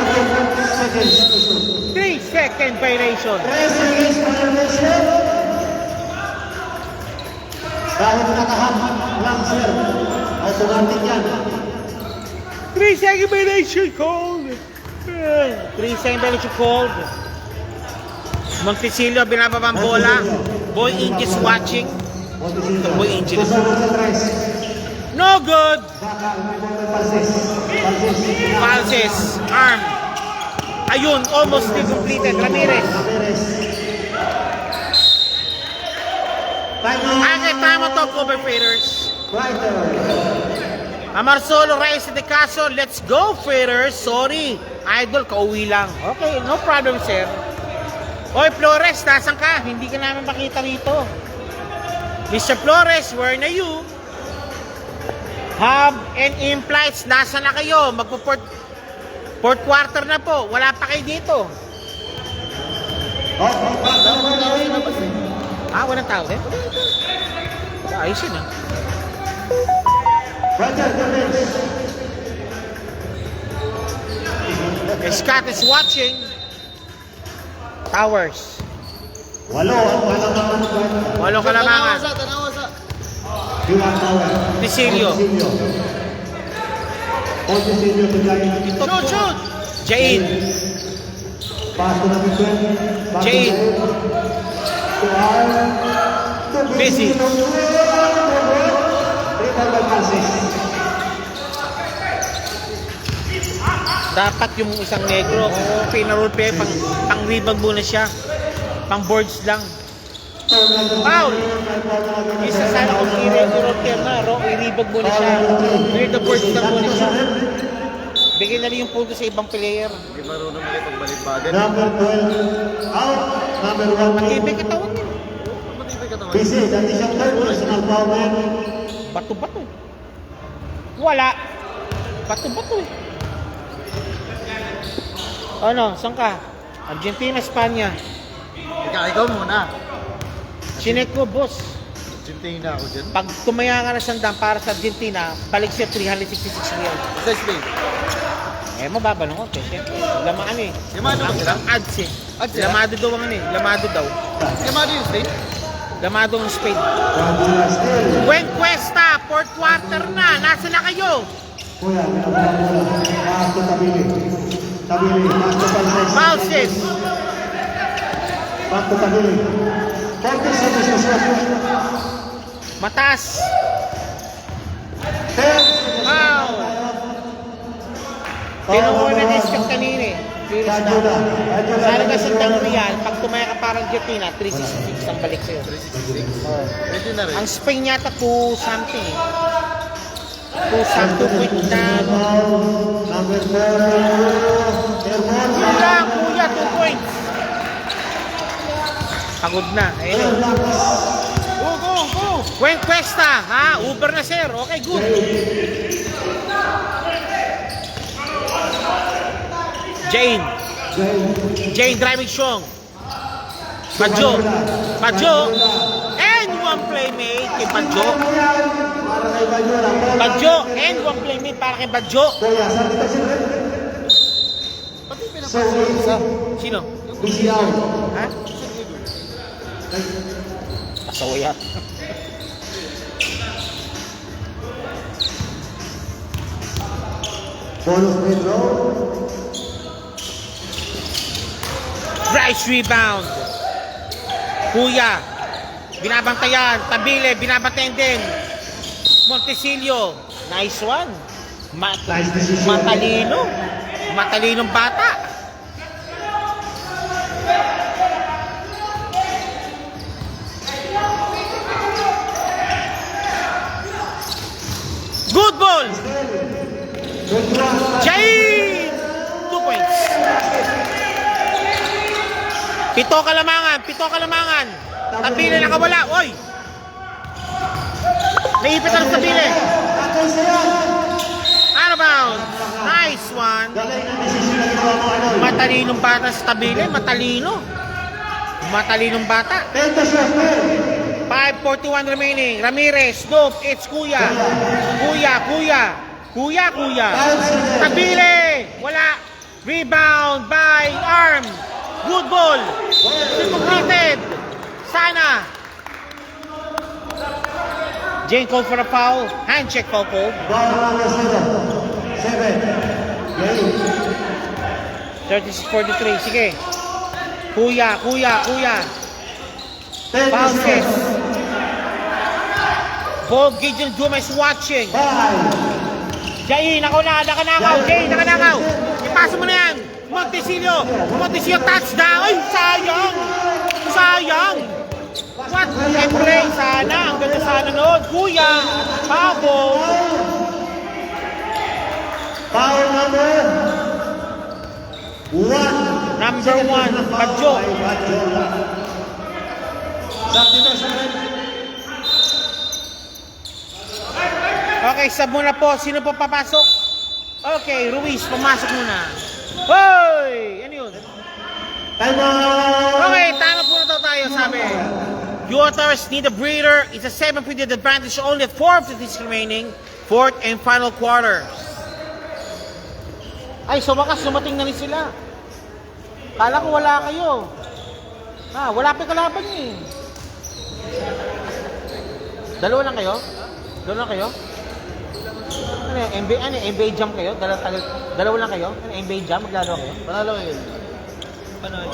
seconds to shoot. 3-second violation. 3 seconds violation. Dahil nakahap lang sir. Automatic yan. 3-second violation called. 3-second violation called. Montesilio binababang bola. Boy Inges watching. Montesilio. Boy Inges. Pusobo sa tres. No good. Baka Palses. Falses. Arm. Ayun, almost completed. Ramirez. Ramirez. Okay, tama to, cover Fritters. Rider. Amarsolo, Reyes de Caso. Let's go, Fritters. Sorry. Idol, kauwi lang. Okay, no problem, sir. Oy, Flores, nasan ka? Hindi ka namin makita rito. Mr. Flores, where na you? Hub and implies, nasa na kayo? Fourth quarter na po. Wala pa kayo dito. Dapat tao yung labas eh. Ah, walang tao eh? Ayos yun ah. Roger, defense. Scott is watching. Towers. Walo ang kalamangan. Walong kalamangan. Tanawa sa. Iwan Tower. Tisilio. Tisilio to Giant. Shoot, shoot! Jain. Pass to number 12. Back to Jade. To Arm. To Busy. Triple by passes. Dapat yung isang negro, pinarol pa pang rebound muna siya. Pang boards lang. Foul! Isa sana kung i-rebound na, i-rebound muna siya. Clear the boards lang muna siya. Bigyan na rin yung punto sa ibang player. Hindi marunong makipagbalit-bagan. Number 12. Out. Number 1. Matibay katawan niya. Matibay ka naman. Busy. That is your third personal foul. Bato-bato eh. Wala. Bato-bato eh. Ano, saan ka? Argentina, Espanya. Ikaw muna. Sinek ko, boss. Sintayin na ako dyan. Pag tumaya ka na sandang para sa Argentina, balik siya 366 real. Sa Spain. Eh, mababa ng konti. Siyempre, lamaan eh. Lamado ba sila? Ang odds eh. Odds sila? Lamado daw ang ano eh. Lamado daw. Lamado yung Spain? Lamado ang Spain. Fabula still. Buen Cuesta, fourth quarter na. Nasa na kayo? Kuya, pass to Tabili. Tabili. Pass to Palses. Balses. Back to Tabili. 40 seconds to shoot. Mataas. 10. Foul. Pinuha na discount kanina eh. Kajula. Sana ka sandang real, pag tumaya ka parang Argentina, 366 ang balik sa'yo. 366. Oh. Pwede na rin. Ang Spain yata 2 something eh. 2 something point na ano. Number 4. Airborne. Kuya, 2 points. Pagod na. Ayun. Go, go, go! Buen Cuesta, ha? Uber na sir. Okay, good. Jane. Jane driving strong. Badjo. And one playmate kay Badjo. Para kay Bajula. Badjo and one playmate para kay Badjo. Kuya, saan kita sila? Pati pinapasa yung isa. Sino? Busy out. Ha? Pasawaya. Bonus free throw. Bryce rebound. Kuya. Binabantayan. Tabile. Binabantayan din. Montesilio. Nice one. Nice decision. Matalino. Matalinong bata. Good ball. Good one. Jain! 2 points. Pito kalamangan. Tabile nakawala. Oy! Naipit ang tabile. Atay sa'yo. Out of bounds. Nice one. Galing ang desisyon na ginawa mo, Anoy. Matalinong bata sa tabile. Matalinong bata. 10 to shoot, man. 5:41 remaining. Ramirez. Nope. It's Kuya. Kuya. Tabile. Wala. Rebound by Arm. Good ball. Completed. Sana. Jane called for a foul. Hand check foul call. Ball number 7. Game. 36-43. Sige. Kuya. 10 to Bounces. shoot. Bob Gideon Gomez watching. 5. Jay, nakanakaw. Jay, nakanakaw. Ipasa mo na yan. Montesilio, touchdown. Ay, sayang. What a play. Sana, ang ganda sana noon. Kuya, Pabo. Foul number 1. Number 1, Badjo. Okay, sub muna po. Sino po papasok? Okay, Ruiz, pumasok muna. Hoy! Ano yun? Time out! Okay, tama po na daw tayo, sabi. Utahs need a breather. It's a 7-point advantage, only 4 minutes remaining. Fourth and final quarter. Ay, so wakas, sumating na rin sila. Kala ko wala kayo. Wala pa yung kalaban niyo eh. Dalawa lang kayo? Dalawa lang kayo? Ano yan? NBA jam kayo? Dalawa lang kayo? Ano, NBA jam? Maglalaro kayo? Panalo kayo. Panalo?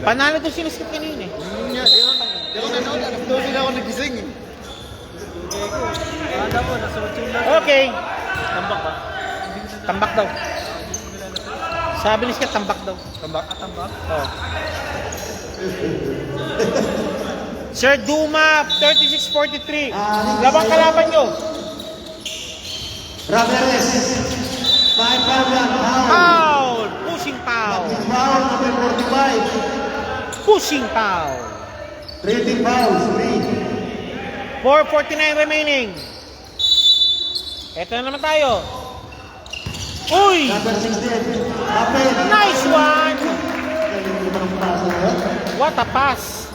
Panalo to siniskip kanina eh. Di ako nanood. Alas 12 na ako nagising eh. Okay. Tambak ba? Tambak daw. Sabi ni Scott, tambak daw. Tambak? Tambak? Oo. Sir Duma, 36-43. Labang kalaban nyo. Ramirez. 5 foul yan. Foul! Pushing foul. Foul number 45. Pushing foul. 3 fouls. 4:49 remaining. Eto na naman tayo. Uy! Number 16. Apel. Nice one! What a pass.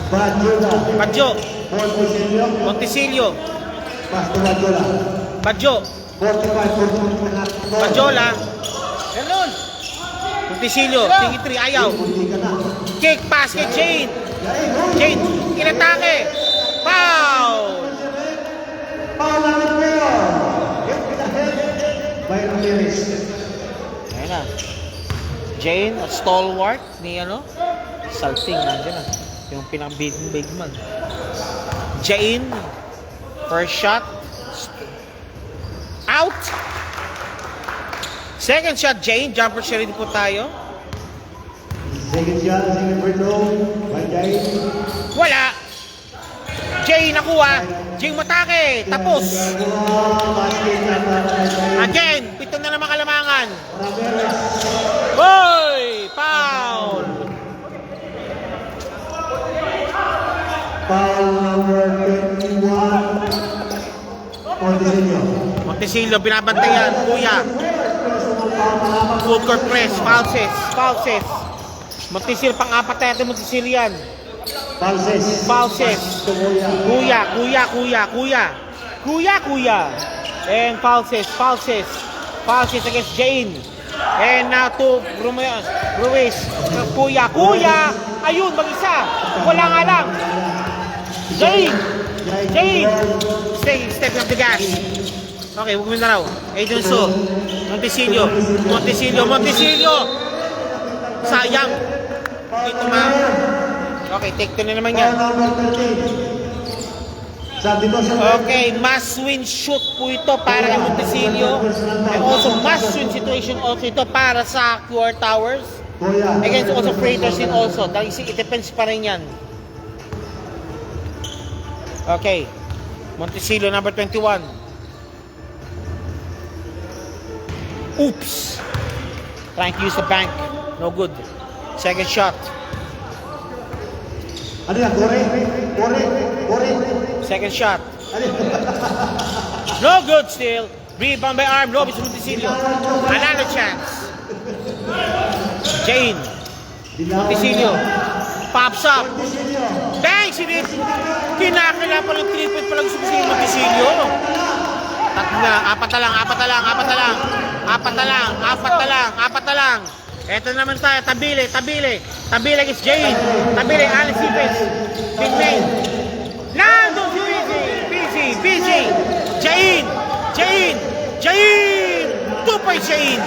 Badjola. Badjo. Monticello. Monticello. Pass to Badjola. Badjo. 45. Badjola. Ganun. Monticello. Tingin 3. Ayaw. Hindi ka na. Kick pass kay Jane. Jane. Inatake. Foul. Foul number 4. By Ramirez. Ayan na. Jane, a stalwart ni Salting, nandiyan na. Yung pinang-big man. Jane, first shot. Out! Second shot, Jane. Jumper siya rin po tayo. Second shot, second free throw. By Jay. Wala! Jane nakuha. Jane matake. Tapos. Basket number 9. Again, 7 na naman kalamangan. Ramirez. Hoy! Foul! Foul number 21. Monticello. Monticello, binabantayan. Kuya. Full court press. Falses. Falses. Monticello, pang-apat natin Monticello yan. Falses. Falses. Kuya, kuya, kuya, kuya. Kuya, kuya. And falses, falses. Falses against Jane. And now to Ruiz. Kuya, kuya. Ayun, mag-isa. Wala nga lang. Jane. Jane. Step up the gas. Okay, huwag mo na raw. Adrian So. Monticello. Monticello, Monticello. Sayang. Dito ma. Okay, take 2 na naman yan. Foul number 13. Okay, must-win shoot po ito para kay Monticello. And also must-win situation also ito para sa QR Towers. Against also Freighters din also. Dahil it depends pa rin yan. Okay, Monticello number 21. Oops! Trying to use the bank. No good. Second shot. Ano yan? Kore? Second shot. No good still. Rebound by arm. Lobis Monticello. Another chance. Jane. Monticello. Pops up. Bang! Sinit. Kinakailangan pa ng 3-point pa lang gusto si Monticello. Apat na lang. Eto naman tayo. Tabile against Jane. Tabile, Alice Ipes. Big main. Nandun si BG. Jane. 2-point Jane.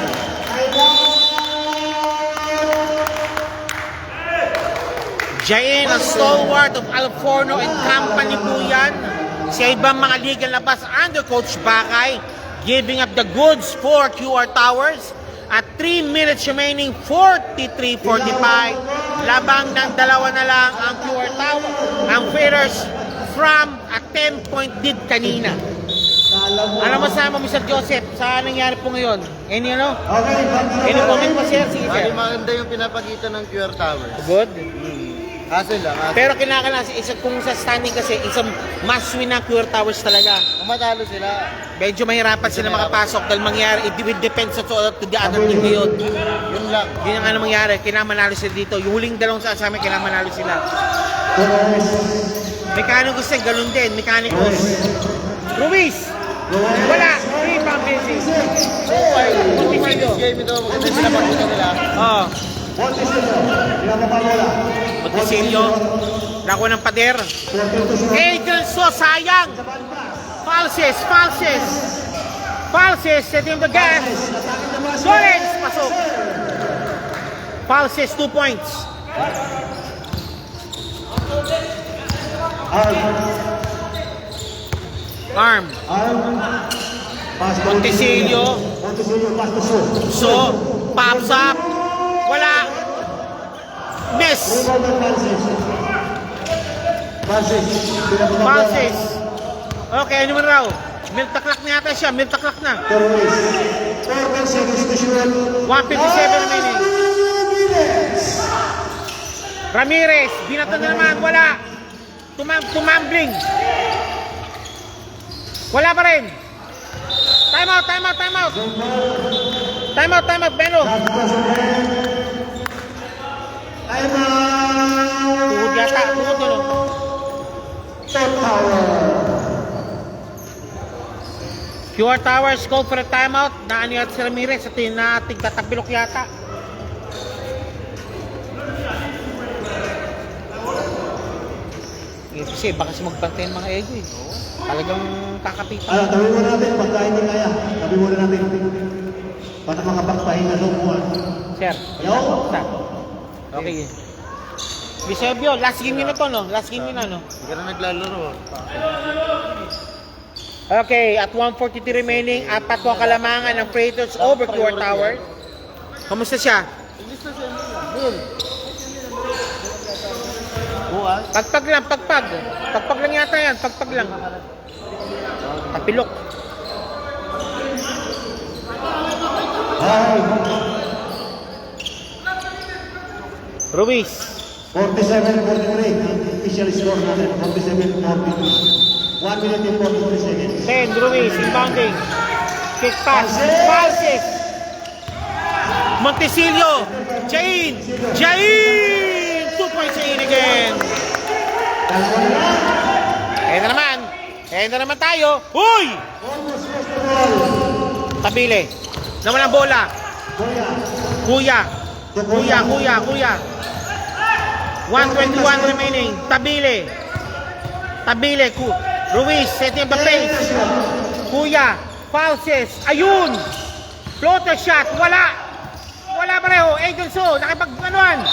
Jane, a stalwart of Alforno and Company po yan. Sa ibang mga liga labas under Coach Bakay, giving up the goods for QR Towers. At 3 minutes remaining, 43-45. Labang ng dalawa na lang ang QR Towers. Ang Freighters from a 10-point lead kanina. Ano masama mo, Mr. Joseph? Saan nangyari po ngayon? Any comment pa, sir? Sige, sir. Maganda yung pinapakita ng QR Towers. Good. Hassle lang, hassle. Pero kinakailangan, kung sa standing kasi, isang must win ng QR Towers talaga. Kung matalo sila, Medyo mahirapan sila makapasok dahil mangyari, it will depend sa to the other team ngayon. yun lang. Yun ang ano mangyari, kailangan manalo sila dito. Yung huling dalawang sa amin, kailangan manalo sila. Mechanicos din, ganun din, Mechanicos. Ruiz! Wala! Rebound busy. So, this game ito, maganda sila pagpunta nila. Oh, Monticello, pinapapalola. Montesilio. Nakuha ng pader. Adrian So, sayang! Falses, falses! Falses, setting the gas. Torres, pasok. Falses, 2 points. Arm. Montesillo. Monticello, pass to Su. So, pops up. Wala. Miss. Rebound ng Francis. Francis, pinapapalola. Falses. Okay, ano man raw? Miltaklak na yata siya. Miltaklak na. Torres. 4 seconds to shoot. 1:57 remaining. Ramirez. Binato na naman. Wala. Tumambling. Wala pa rin. Time out, time out, time out. Time out, time out, Beno. Time out. Tuhod yata. Tuhod yun. Top power. QR Towers called for a timeout. Naano yata si Ramirez at tigtatapilok yata. Kasi baka si magbantay ng mga ego eh. Talagang kakapitan. Ano, tabi mo natin, pagka hindi kaya. Tabi mo natin. Para makapagpahinga sa upuan. Sir, Yo. okay. Bisebio, last game yun na to, no? Last game yun na, no? Hindi ka na naglalaro. Okay, at 1:43 remaining, apat po ang kalamangan ng Predators over QR Tower. Kamusta siya? Bukas. Pagpag lang, pagpag. Pagpag lang yata yan, pagpag lang. Tapilok. Hi. Ruiz. 47-43. Ang official score natin. 47-42. 1 minute and 43 seconds. 10, Ruiz, inbounding. Kick pass. Falses. Montesillo. Jain. Jain! 2 points Jain again. Kaya na naman tayo. Uy! Almost lost the ball. Tabile. Naman ang bola. Goya. Kuya. 1:21 remaining. Tabile. Ruiz, setting up the pace. Kuya. Falses. Ayun! Floater shot. Wala pareho. Adrian So, nakipag-anuan.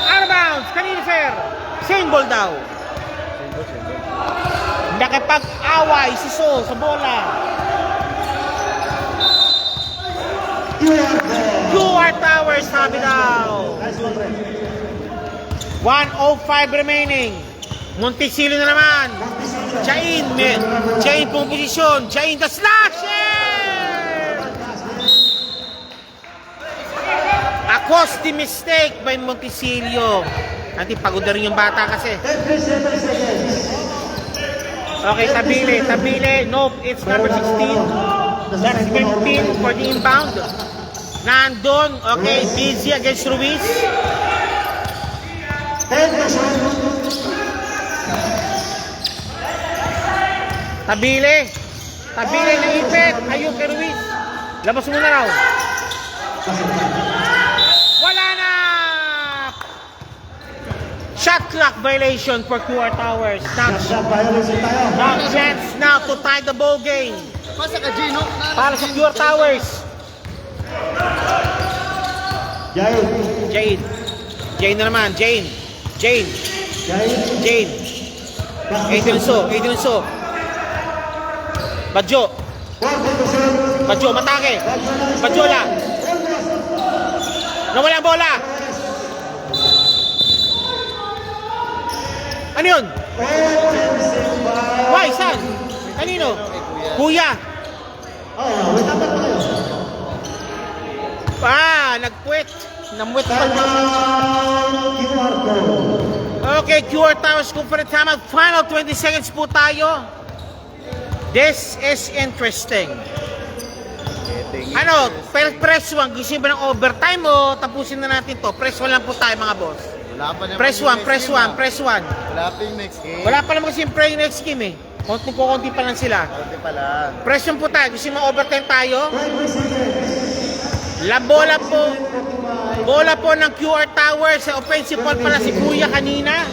Out of bounds. Kanina, sir. Same ball daw. Nakipag-away si So sa bola. QR Towers, sabi daw. 1:05 remaining. Montesillo na naman. Jain pong posisyon. Jain the slasher! A costly mistake by Montesillo. Natin pagod na rin yung bata kasi. 37 seconds. Okay, Tabile. Nope, it's number 16. That's 15 for the inbound. Nandun. Okay, busy against Ruiz. 10 Tabile na ipit. Ayun kay Ruiz. Labas mo na raw. Wala na! Shot clock violation for QR Towers. Shot violation tayo. Now chance now to tie the ball game. Pasa ka, Gino. Para sa QR Towers. Jain. Jane na naman. Jane. Adrian So. Badjo, matake. Badjola. Nawala ang bola. Ano yun? Why, saan? Kanino? Kuya. Wait, dapat pa kayo. Nagpuwet. Namuwet pa. QR code. Okay, QR Towers kung for the time out. Final 20 seconds po tayo. This is interesting. Ano, press 1. Gusto ba ng overtime o tapusin na natin to? Press 1 lang po tayo mga boss. Wala pa naman Press yung 1, next press game, 1, press 1. Wala pa yung next game. Wala pa naman kasi yung pre next game eh. Konti pa lang sila. Konti pa lang. Press 1 po tayo. Gusto mo overtime tayo? La bola po. Bola po ng QR Tower. Sa offensive ball pala si Kuya kanina.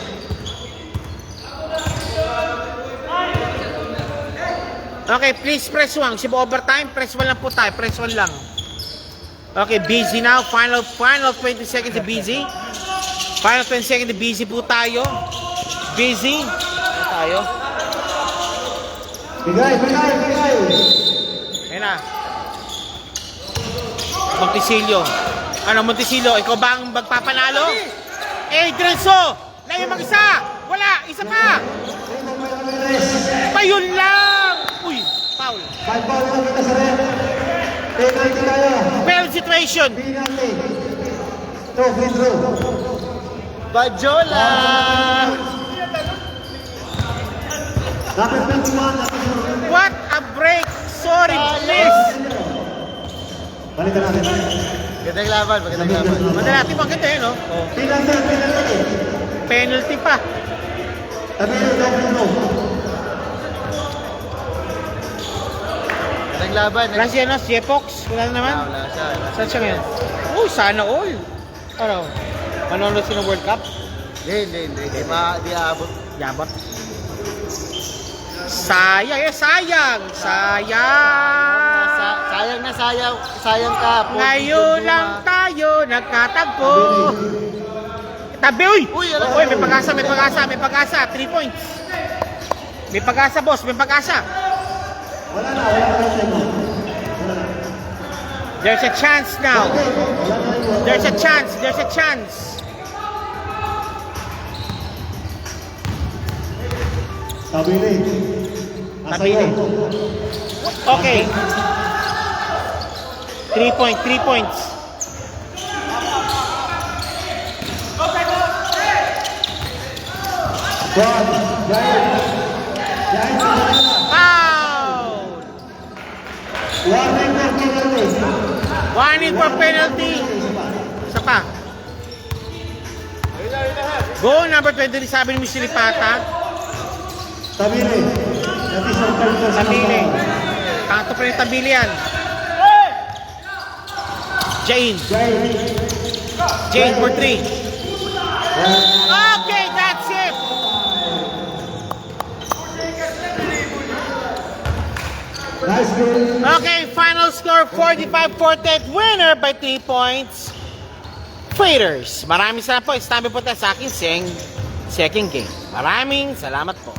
Okay, please press 1. Gusto mo overtime? Press 1 lang po tayo. Press 1 lang. Okay, busy now. Final 20 seconds to busy. Final 20 seconds to busy po tayo. Busy. Tayo. Bigay. Ayan na. Montisilio. Ano, Montisilio? Ikaw ba ang magpapanalo? Adrianso! Layo mag-isa! Wala! Isa pa! Pa yun lang! Uy! Foul. 5 ball na kita sa red. Penalty tayo. Fail situation. Penalty. To, free throw. Bajola! Dapat 21. What a break! Sorry, please! Balikan natin. Magandang laban, magandang laban. Madala natin maganda yun, no? Oh. Penalty. Penalty pa. Tabi yun, free throw. Magandang laban. Wala siya, no? Si Epox. Wala na naman. Wala siya. Saan siya ngayon? Uy, sana all. Ano? Manonood siya ng World Cup? Hindi. Di aabot. Yabat. Sayang. Sayang ka. Ngayon lang tayo nagkatagpo. Tabi, uy! Uy, alam Uy, may pag-asa. 3 points. May pag-asa, boss. May pag-asa. Wala na. There's a chance now. There's a chance. Tabili. Tabili. Okay. 3 points. Foul! Warning for penalty. Isa pa. Go number 23, sabi ni Mr. Lipata. Tabili. Tabili. Kanto pa rin tabili yan. Jane for 3. Okay, that's it. Nice game. Okay, final score 45-48. Winner by 3 points. Freighters. Maraming salamat po. Istambi po tayo sa aking second game. Maraming salamat po.